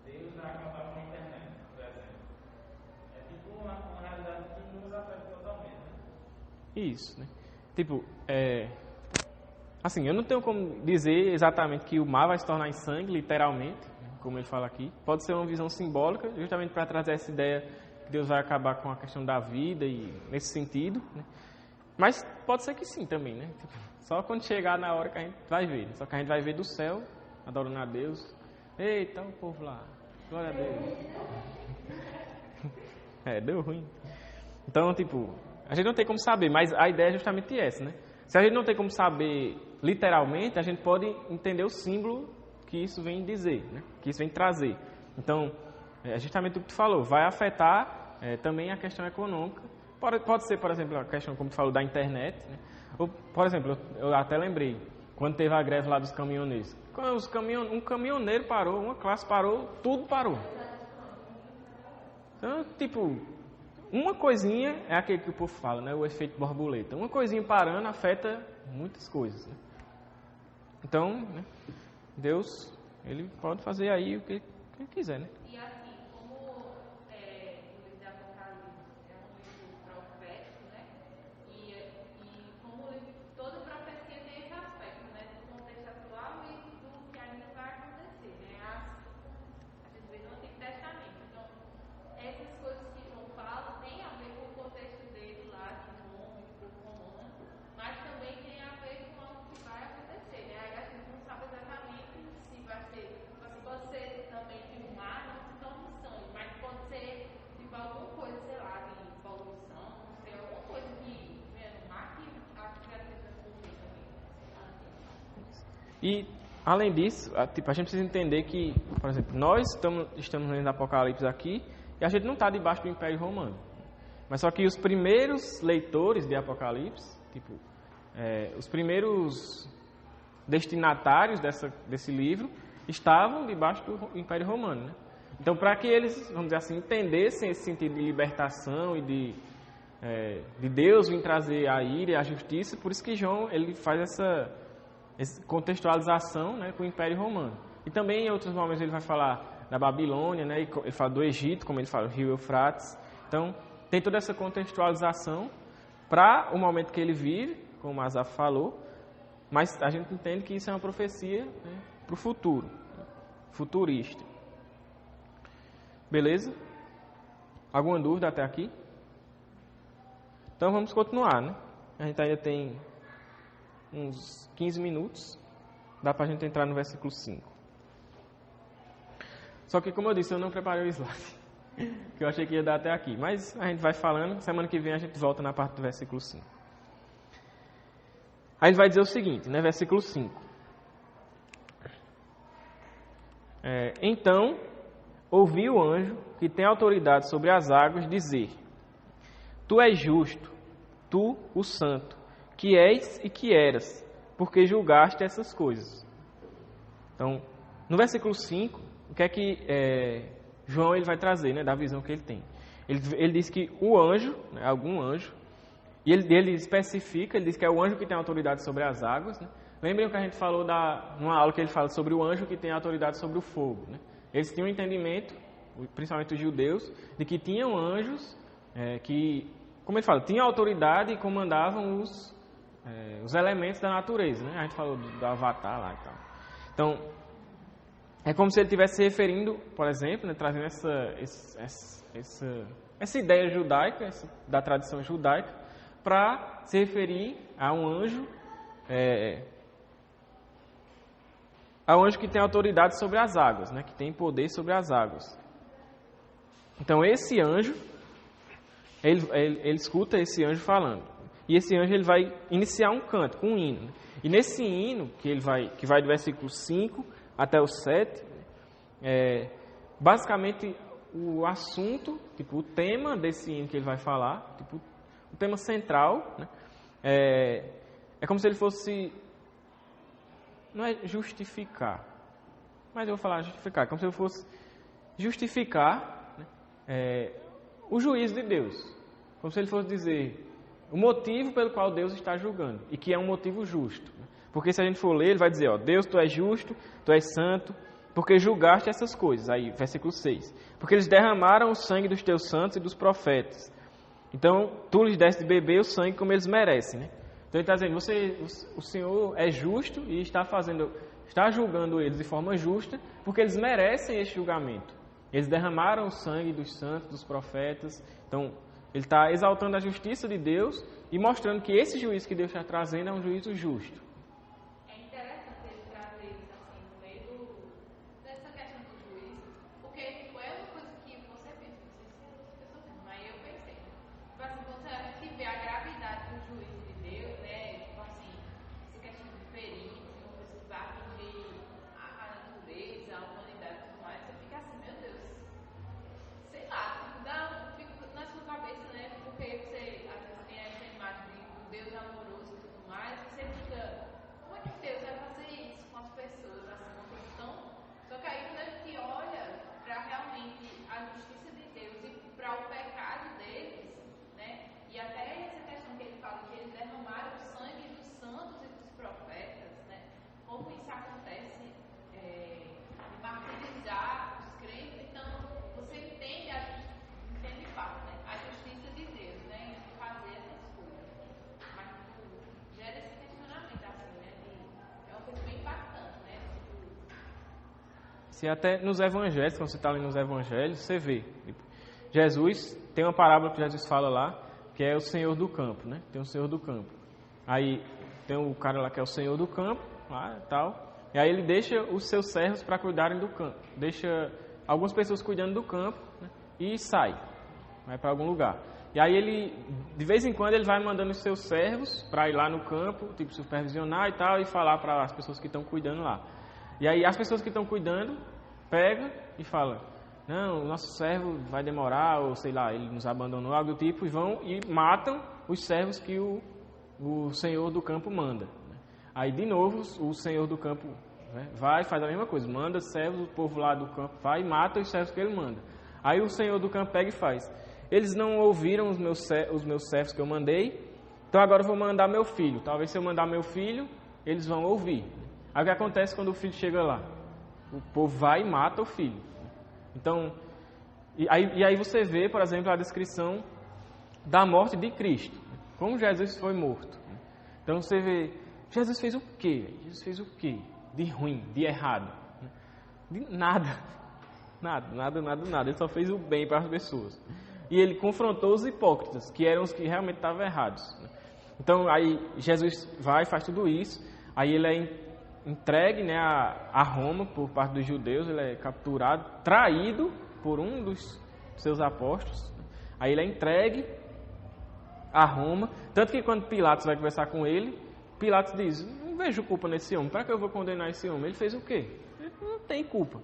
Deus vai acabar com a internet, por exemplo. É tipo uma realidade que nos afeta totalmente, né? Isso, né? Tipo, assim, eu não tenho como dizer exatamente que o mar vai se tornar em sangue, literalmente, como ele fala aqui. Pode ser uma visão simbólica, justamente para trazer essa ideia que Deus vai acabar com a questão da vida e nesse sentido, né? Mas pode ser que sim também, né? Tipo, só quando chegar na hora que a gente vai ver. Só que a gente vai ver do céu, adorando a Deus. Eita, o povo lá, glória a Deus. Deu ruim. Então, tipo, a gente não tem como saber, mas a ideia é justamente essa, né? Se a gente não tem como saber literalmente, a gente pode entender o símbolo que isso vem dizer, né? Que isso vem trazer. Então, é justamente o que tu falou, vai afetar também a questão econômica. Pode ser, por exemplo, a questão, como tu falou, da internet, né? Ou, por exemplo, eu até lembrei, quando teve a greve lá dos caminhoneiros. Um caminhoneiro parou, uma classe parou, tudo parou. Então, tipo, uma coisinha é aquele que o povo fala, né? O efeito borboleta. Uma coisinha parando afeta muitas coisas, né? Então, né? Deus, Ele pode fazer aí o que Ele quiser, né? E assim, como o livro de Apocalipse é um livro profético, né? E como toda profecia tem esse aspecto, né? Do contexto atual e do que ainda vai acontecer, né? A gente vê no Antigo Testamento. Então, essas coisas que João fala têm a ver com o contexto dele lá, de Roma, de povo romano, mas também tem a ver com algo que vai acontecer, né? Aí a gente não sabe exatamente se vai ser, pode ser também que o mar não se torne sangue, mas pode ser tipo alguma coisa, sei lá, de poluição, não sei, alguma coisa que venha no mar que a criatura transforme também. E, além disso, tipo, a gente precisa entender que, por exemplo, nós estamos lendo Apocalipse aqui e a gente não está debaixo do Império Romano. Mas só que os primeiros leitores de Apocalipse, tipo, os primeiros destinatários desse livro estavam debaixo do Império Romano, né? Então, para que eles, vamos dizer assim, entendessem esse sentido de libertação e de Deus vir trazer a ira e a justiça, por isso que João ele faz essa contextualização, né, com o Império Romano. E também em outros momentos ele vai falar da Babilônia, né, ele fala do Egito, como ele fala, o rio Eufrates. Então, tem toda essa contextualização para o momento que ele vir, como Asaf falou, mas a gente entende que isso é uma profecia, né, para o futuro, futurista. Beleza? Alguma dúvida até aqui? Então vamos continuar, né? A gente ainda tem uns 15 minutos, dá para a gente entrar no versículo 5. Só que, como eu disse, eu não preparei o slide, que eu achei que ia dar até aqui, mas a gente vai falando, semana que vem a gente volta na parte do versículo 5. Aí ele vai dizer o seguinte, né, versículo 5. Então, ouvi o anjo, que tem autoridade sobre as águas, dizer: Tu és justo, tu, o santo, que és e que eras, porque julgaste essas coisas. Então, no versículo 5, o que é que João ele vai trazer, né, da visão que ele tem? Ele diz que o anjo, né, algum anjo, e ele especifica, ele diz que é o anjo que tem autoridade sobre as águas, né? Lembrem que a gente falou numa aula que ele fala sobre o anjo que tem autoridade sobre o fogo, né? Eles tinham um entendimento, principalmente os judeus, de que tinham anjos que, como ele fala, tinham autoridade e comandavam os elementos da natureza, né? A gente falou do Avatar lá e tal. Então, é como se ele estivesse se referindo, por exemplo, né, trazendo essa ideia judaica, da tradição judaica, para se referir a um anjo, ao anjo que tem autoridade sobre as águas, né, que tem poder sobre as águas. Então, esse anjo, ele escuta esse anjo falando. E esse anjo ele vai iniciar um canto, um hino. Né? E nesse hino, que vai do versículo 5 até o 7, basicamente o assunto, tipo, o tema desse hino que ele vai falar, tipo, o tema central, né? É como se ele fosse, não é justificar, mas eu vou falar justificar, é como se ele fosse justificar, né, o juízo de Deus, como se ele fosse dizer o motivo pelo qual Deus está julgando, e que é um motivo justo. Porque se a gente for ler, ele vai dizer, Deus, tu és justo, tu és santo, porque julgaste essas coisas. Aí, versículo 6. Porque eles derramaram o sangue dos teus santos e dos profetas. Então, tu lhes deste de beber o sangue como eles merecem. Né? Então, ele está dizendo, o Senhor é justo e está julgando eles de forma justa, porque eles merecem esse julgamento. Eles derramaram o sangue dos santos, dos profetas. Então, ele está exaltando a justiça de Deus e mostrando que esse juízo que Deus está trazendo é um juízo justo. É interessante ele trazer isso assim no meio dessa questão do juízo, porque tipo, é uma coisa que você pensa, não sei se outras pessoas pensam, mas eu pensei. Tipo assim, quando a gente vê a gravidade do juízo de Deus, né? Tipo assim, essa questão de perigo, uma coisa que vai atingir a natureza, a humanidade e tudo mais, você fica assim, meu Deus, sei lá, fica na sua cabeça, né? Porque você às vezes tem essa imagem do Deus amoroso e tudo mais, e você fica, como é que Deus vai fazer isso com as pessoas, assim, uma coisa tão... Só que aí quando a gente olha para realmente a justiça de Deus e para o pecado deles, né? E até essa questão que ele fala, que eles derramaram o sangue dos santos e dos profetas, né? Como isso acontece, martirizar os crentes, então você entende de fato, né? A justiça de Deus, né? Em fazer essas coisas. Mas gera esse questionamento assim, né? É uma coisa bem impactante, né? Se até nos evangelhos, quando você está ali nos evangelhos, você vê. Jesus, tem uma parábola que Jesus fala lá, que é o Senhor do campo, né? Tem o Senhor do campo. Aí tem o cara lá que é o Senhor do campo, lá e tal. E aí ele deixa os seus servos para cuidarem do campo. Deixa algumas pessoas cuidando do campo, né? E sai. Vai para algum lugar. E aí ele, de vez em quando, ele vai mandando os seus servos para ir lá no campo, tipo, supervisionar e tal, e falar para as pessoas que estão cuidando lá. E aí as pessoas que estão cuidando, pegam e falam, não, o nosso servo vai demorar, ou sei lá, ele nos abandonou, algo do tipo, e vão e matam os servos que o senhor do campo manda. Aí, de novo, o senhor do campo, né, vai e faz a mesma coisa, manda servos, o povo lá do campo vai e mata os servos que ele manda. Aí o senhor do campo pega e faz. Eles não ouviram os meus servos que eu mandei, então agora eu vou mandar meu filho. Talvez se eu mandar meu filho, eles vão ouvir. Aí o que acontece quando o filho chega lá? O povo vai e mata o filho. Então, e aí você vê, por exemplo, a descrição da morte de Cristo. Como Jesus foi morto. Então você vê, Jesus fez o quê? Jesus fez o quê? De ruim, de errado? De nada. Nada. Ele só fez o bem para as pessoas. E ele confrontou os hipócritas, que eram os que realmente estavam errados. Então, aí Jesus vai e faz tudo isso. Aí ele é entregue, né, a Roma por parte dos judeus. Ele é capturado, traído por um dos seus apóstolos. Aí ele é entregue a Roma. Tanto que quando Pilatos vai conversar com ele, Pilatos diz, não vejo culpa nesse homem. Para que eu vou condenar esse homem? Ele fez o quê? Ele não tem culpa.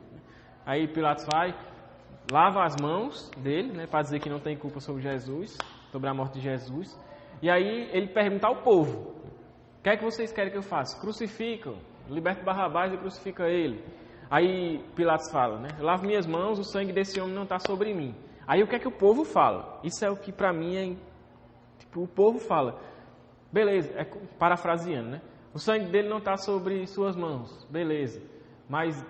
Aí Pilatos vai, lava as mãos dele, né, para dizer que não tem culpa sobre Jesus, sobre a morte de Jesus. E aí ele pergunta ao povo, o que é que vocês querem que eu faça? Crucificam, liberta Barrabás e crucifica ele. Aí Pilatos fala, né, lavo minhas mãos, o sangue desse homem não está sobre mim. Aí o que é que o povo fala? Isso é o que para mim é, tipo, o povo fala, beleza, é parafraseando, né, o sangue dele não está sobre suas mãos, beleza, mas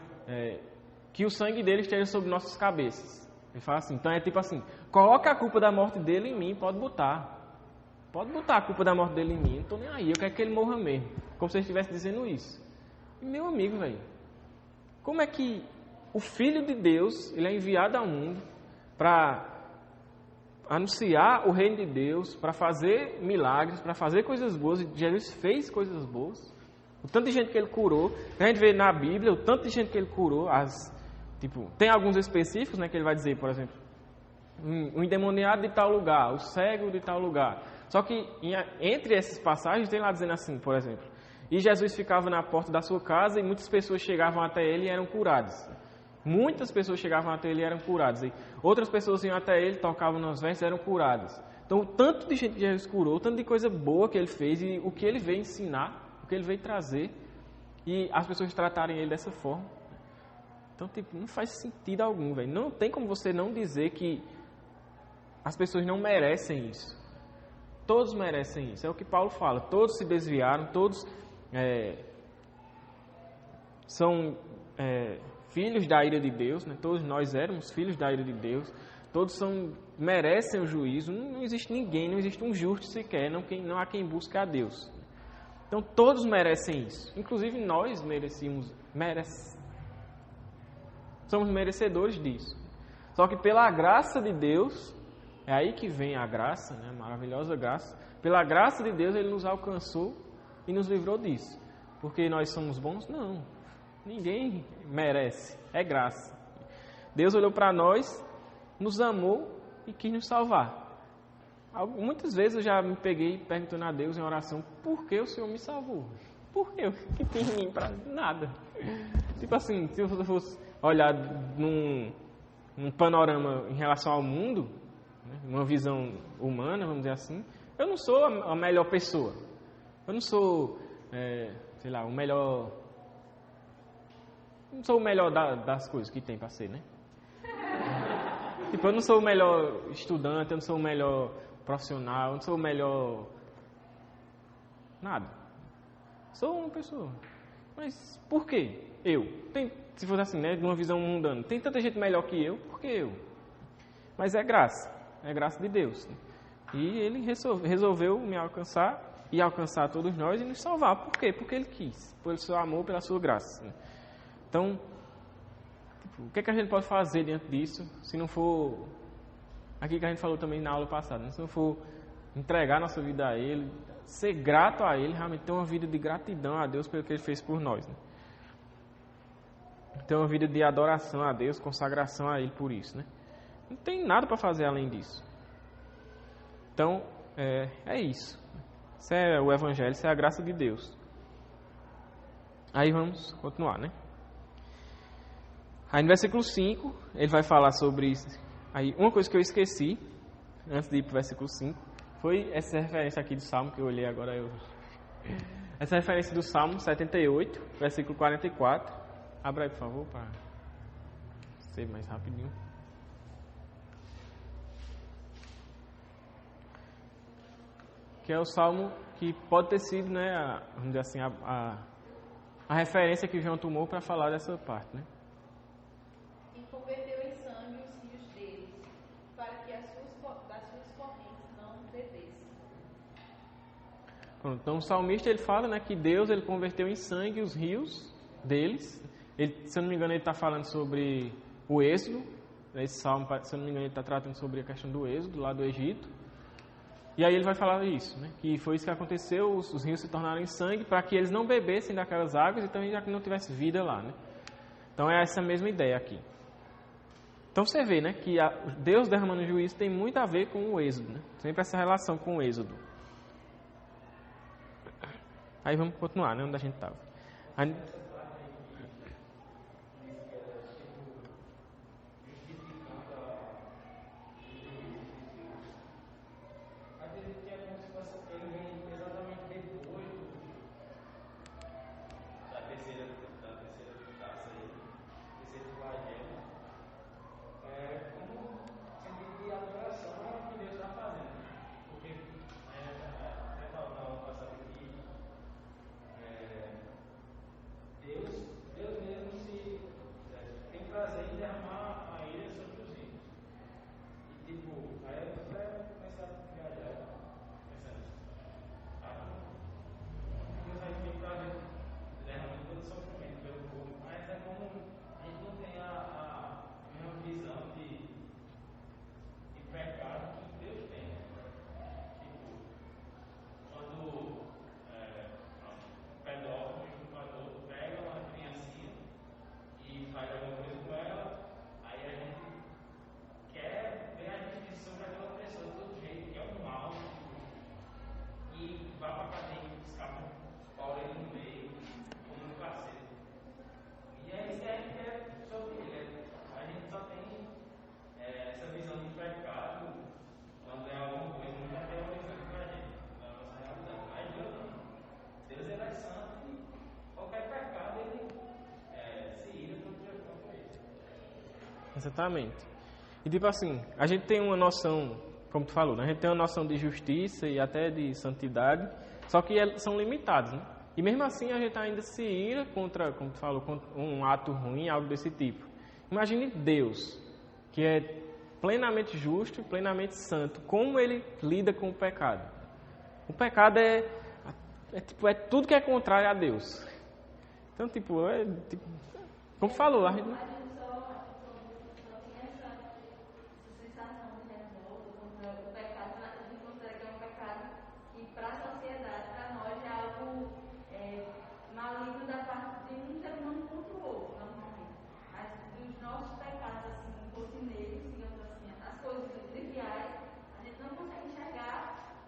que o sangue dele esteja sobre nossas cabeças. Ele fala assim, então é tipo assim, coloca a culpa da morte dele em mim, pode botar a culpa da morte dele em mim, não estou nem aí, eu quero que ele morra mesmo, como se ele estivesse dizendo isso. E meu amigo, velho, Como é que o Filho de Deus, ele é enviado ao mundo para anunciar o reino de Deus, para fazer milagres, para fazer coisas boas, e Jesus fez coisas boas. O tanto de gente que ele curou, a gente vê na Bíblia, o tanto de gente que ele curou, tem alguns específicos, né, que ele vai dizer, por exemplo, o endemoniado de tal lugar, o cego de tal lugar. Só que entre essas passagens tem lá dizendo assim, por exemplo, e Jesus ficava na porta da sua casa e muitas pessoas chegavam até ele e eram curadas. Muitas pessoas chegavam até ele e eram curadas. E outras pessoas iam até ele, tocavam nas vestes e eram curadas. Então, o tanto de gente que Jesus curou, o tanto de coisa boa que ele fez e o que ele veio ensinar, o que ele veio trazer, e as pessoas tratarem ele dessa forma. Então, não faz sentido algum, velho. Não tem como você não dizer que as pessoas não merecem isso. Todos merecem isso. É o que Paulo fala. Todos se desviaram, todos são filhos da ira de Deus, né? Todos nós éramos filhos da ira de Deus. Todos merecem o juízo. Não existe ninguém, não existe um justo sequer. Não há quem busque a Deus. Então, todos merecem isso. Inclusive, nós somos merecedores disso. Só que pela graça de Deus, é aí que vem a graça, né? A maravilhosa graça. Pela graça de Deus, Ele nos alcançou e nos livrou disso. Porque nós somos bons? Não. Ninguém merece. É graça. Deus olhou para nós, nos amou e quis nos salvar. Muitas vezes eu já me peguei perguntando a Deus em oração, por que o Senhor me salvou? Por quê? O que tem em mim para nada? Tipo assim, se eu fosse olhar num panorama em relação ao mundo, né, uma visão humana, vamos dizer assim, eu não sou a melhor pessoa. Eu não sou, o melhor... Não sou o melhor das coisas que tem para ser, né? Tipo, eu não sou o melhor estudante, eu não sou o melhor profissional, eu não sou o melhor... Nada. Sou uma pessoa. Mas por quê? Se fosse assim, né, de uma visão mundana, tem tanta gente melhor que eu, por que eu? Mas é graça de Deus. E Ele resolveu me alcançar e alcançar todos nós e nos salvar. Por quê? Porque Ele quis, pelo seu amor, pela sua graça. Então, o que é que a gente pode fazer diante disso, se não for, aqui que a gente falou também na aula passada, né? Se não for entregar nossa vida a Ele, ser grato a Ele, realmente ter uma vida de gratidão a Deus pelo que Ele fez por nós. Né? Ter uma vida de adoração a Deus, consagração a Ele por isso. Né? Não tem nada para fazer além disso. Então, é isso. Isso é o Evangelho, isso é a graça de Deus. Aí vamos continuar, né? Aí no versículo 5, ele vai falar sobre isso. Aí, uma coisa que eu esqueci, antes de ir para o versículo 5, foi essa referência aqui do Salmo, que eu olhei agora. Essa referência do Salmo 78, versículo 44. Abra aí, por favor, para ser mais rapidinho. Que é o Salmo que pode ter sido, né, vamos dizer assim, a referência que João tomou para falar dessa parte, né? Converteu em sangue os rios deles, para que das suas correntes não bebessem. Então o salmista ele fala, né, que Deus ele converteu em sangue os rios deles. Se eu não me engano, ele está falando sobre o êxodo. Esse salmo, se eu não me engano, ele está tratando sobre a questão do êxodo lá do Egito. E aí ele vai falar isso, né, que foi isso que aconteceu, os rios se tornaram em sangue para que eles não bebessem daquelas águas e também já que não tivesse vida lá, né? Então é essa mesma ideia aqui. Então você vê, né, que Deus derramando juízo tem muito a ver com o êxodo, né? Sempre essa relação com o êxodo. Aí vamos continuar, né, onde a gente estava. Exatamente. E tipo assim, a gente tem uma noção, como tu falou, né? A gente tem uma noção de justiça e até de santidade, só que são limitados, né? E mesmo assim a gente ainda se ira contra, como tu falou, contra um ato ruim, algo desse tipo. Imagine Deus, que é plenamente justo e plenamente santo, como ele lida com o pecado. O pecado é tudo que é contrário a Deus. Então, tipo, como tu falou, a gente...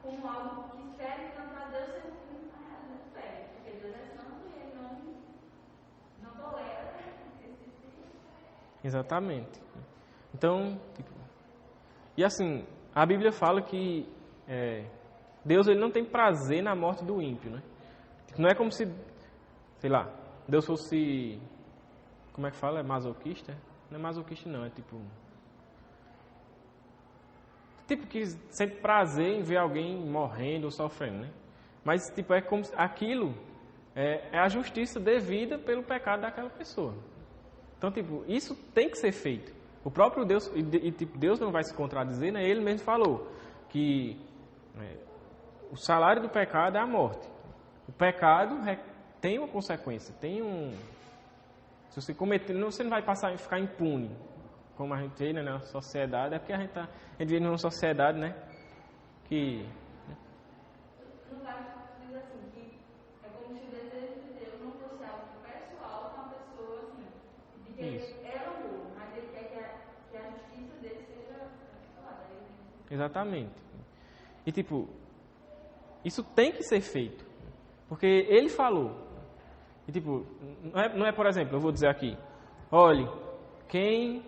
como algo que serve tanto a Deus, sendo que não serve, porque Deus é santo e Ele não tolera esse tipo. Exatamente. Então, tipo, e assim, a Bíblia fala que Deus ele não tem prazer na morte do ímpio, né? Tipo, não é como se, sei lá, Deus fosse, como é que fala? É masoquista? Não é masoquista não, é tipo que sente prazer em ver alguém morrendo ou sofrendo, né? Mas, tipo, é como aquilo é a justiça devida pelo pecado daquela pessoa. Então, tipo, isso tem que ser feito. O próprio Deus, tipo, Deus não vai se contradizer, né? Ele mesmo falou que o salário do pecado é a morte. O pecado tem uma consequência, tem um... Se você cometer, você não vai ficar impune. Como a gente vê, né, na sociedade, é porque a gente vive numa sociedade, né, que... No caso, diz assim, que é como se o desejo de Deus não fosse algo pessoal com a pessoa, assim, de que ele errou, mas ele quer que a justiça dele seja falada. Exatamente. E, tipo, isso tem que ser feito, porque ele falou. E, tipo, não é, por exemplo, eu vou dizer aqui, olhe, quem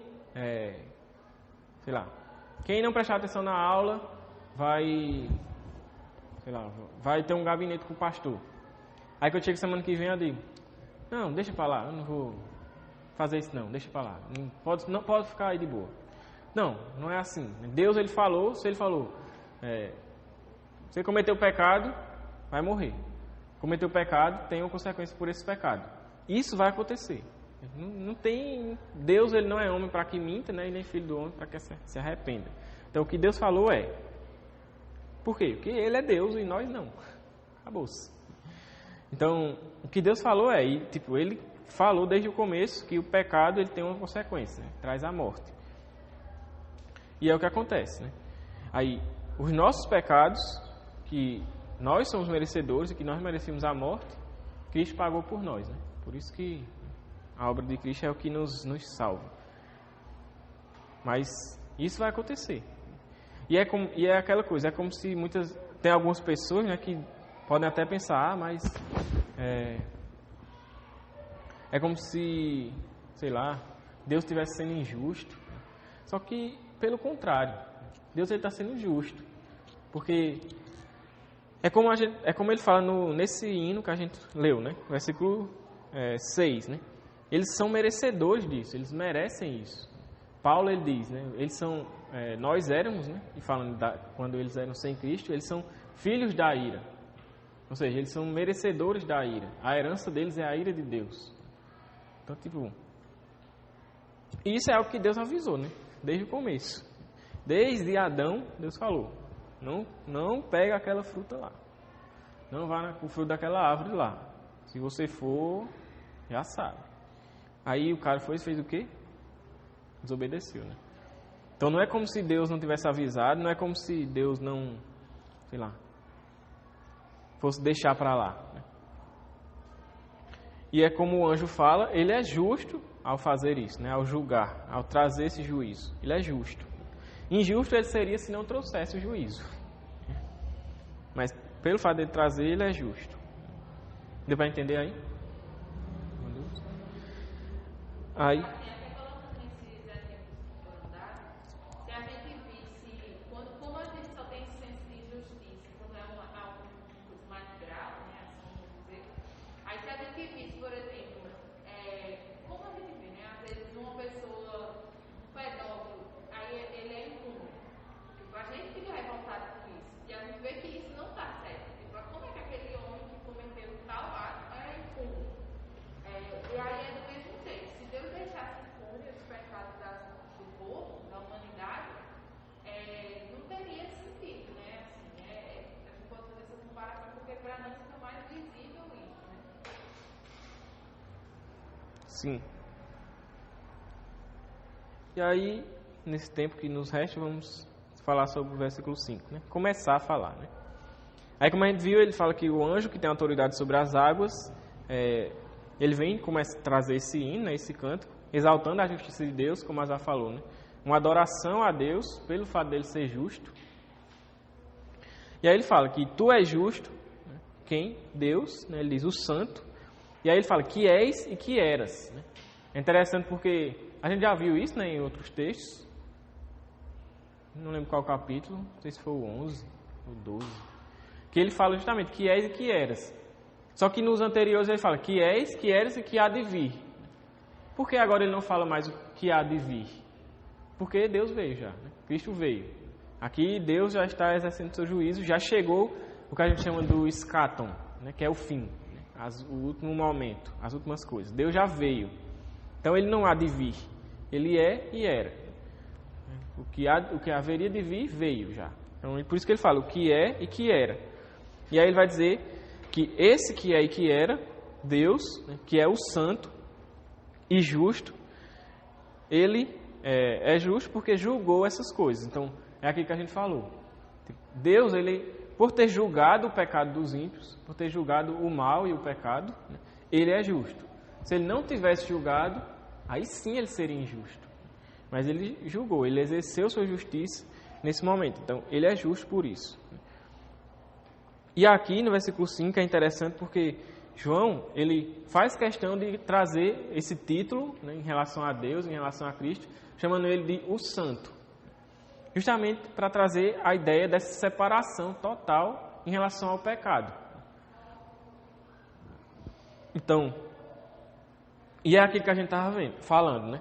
não prestar atenção na aula vai ter um gabinete com o pastor. Aí que eu chego semana que vem eu digo, não, deixa pra lá, eu não vou fazer isso não, deixa pra lá, não pode ficar aí de boa. Não é assim. Deus ele falou, se ele falou, você cometeu o pecado, vai morrer. Cometeu o pecado, tem uma consequência por esse pecado. Isso vai acontecer. Não tem... Deus ele não é homem para que minta, né, e nem filho do homem para que se arrependa. Então o que Deus falou é... Por quê? Porque ele é Deus e nós não. Acabou-se. Então o que Deus falou é... E, tipo, ele falou desde o começo que o pecado ele tem uma consequência, né, traz a morte. E é o que acontece, né? Aí os nossos pecados, que nós somos merecedores e que nós merecemos a morte, Cristo pagou por nós, né? Por isso que a obra de Cristo é o que nos salva. Mas isso vai acontecer. E é aquela coisa, é como se tem algumas pessoas, né, que podem até pensar, mas é como se, sei lá, Deus estivesse sendo injusto. Só que, pelo contrário, Deus está sendo justo. Porque é como ele fala nesse hino que a gente leu, né? Versículo 6, né? Eles são merecedores disso, eles merecem isso. Paulo ele diz, né? Nós éramos, né? E falando quando eles eram sem Cristo, eles são filhos da ira. Ou seja, eles são merecedores da ira. A herança deles é a ira de Deus. Então, tipo... Isso é algo que Deus avisou, né? Desde o começo. Desde Adão, Deus falou. Não pega aquela fruta lá. Não vá com o fruto daquela árvore lá. Se você for, já sabe. Aí o cara fez o quê? Desobedeceu, né? Então não é como se Deus não tivesse avisado, não é como se Deus não, sei lá, fosse deixar para lá, né? E é como o anjo fala, ele é justo ao fazer isso, né? Ao julgar, ao trazer esse juízo. Ele é justo. Injusto ele seria se não trouxesse o juízo. Mas pelo fato de ele trazer, ele é justo. Deu para entender aí? Aí... Se a gente visse, como a gente só tem senso de justiça, quando é algo mais grave, né, assim vamos dizer, aí se a gente visse, por exemplo, como a gente vê, né, às vezes uma pessoa Sim. E aí, nesse tempo que nos resta, vamos falar sobre o versículo 5, né? Começar a falar, né? Aí, como a gente viu, ele fala que o anjo que tem autoridade sobre as águas, ele vem e começa a trazer esse hino, né, esse canto, exaltando a justiça de Deus, como Azar falou, né? Uma adoração a Deus pelo fato dele ser justo. E aí ele fala que tu és justo, né? Quem? Deus, né? Ele diz o santo. E aí ele fala que és e que eras, né? É interessante porque a gente já viu isso, né, em outros textos. Não lembro qual capítulo, não sei se foi o 11 ou 12. Que ele fala justamente que és e que eras. Só que nos anteriores ele fala que és, que eras e que há de vir. Por que agora ele não fala mais o que há de vir? Porque Deus veio já, né? Cristo veio. Aqui Deus já está exercendo seu juízo, já chegou o que a gente chama do escatom, né? Que é o fim, né? O último momento, as últimas coisas. Deus já veio. Então ele não há de vir. Ele é e era. O que haveria de vir, veio já. Então, por isso que ele fala o que é e que era. E aí ele vai dizer que esse que é e que era, Deus, né, que é o santo e justo, ele é justo porque julgou essas coisas. Então, é aquilo que a gente falou. Deus, ele, por ter julgado o pecado dos ímpios, por ter julgado o mal e o pecado, né, ele é justo. Se ele não tivesse julgado, aí sim ele seria injusto. Mas ele julgou, ele exerceu sua justiça nesse momento. Então, ele é justo por isso. E aqui no versículo 5 é interessante porque João, ele faz questão de trazer esse título, né, em relação a Deus, em relação a Cristo, chamando ele de o Santo. Justamente para trazer a ideia dessa separação total em relação ao pecado. Então, e é aquilo que a gente estava falando, né?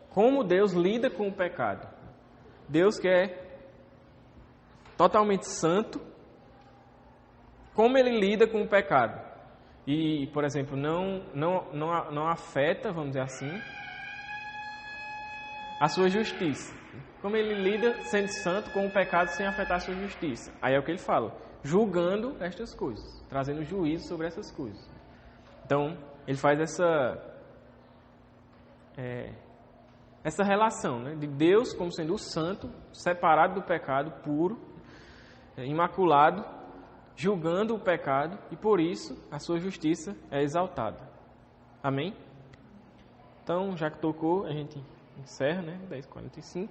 Como Deus lida com o pecado. Deus que é totalmente santo, como ele lida com o pecado. E, por exemplo, não afeta, vamos dizer assim, a sua justiça. Como ele lida, sendo santo, com o pecado sem afetar a sua justiça. Aí é o que ele fala, julgando estas coisas, trazendo juízo sobre essas coisas. Então, ele faz essa relação, né, de Deus como sendo o santo, separado do pecado, puro, imaculado, julgando o pecado, e por isso a sua justiça é exaltada. Amém? Então, já que tocou, a gente encerra, né? 10h45.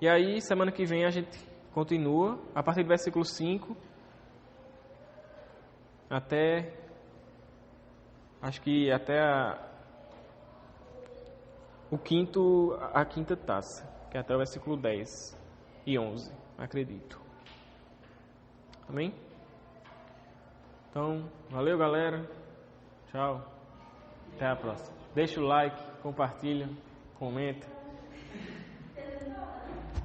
E aí, semana que vem a gente continua, a partir do versículo 5, até, acho que até a quinta taça, que é até o versículo 10 e 11, acredito. Amém? Então, valeu, galera. Tchau. Até a próxima. Deixa o like, compartilha, comenta.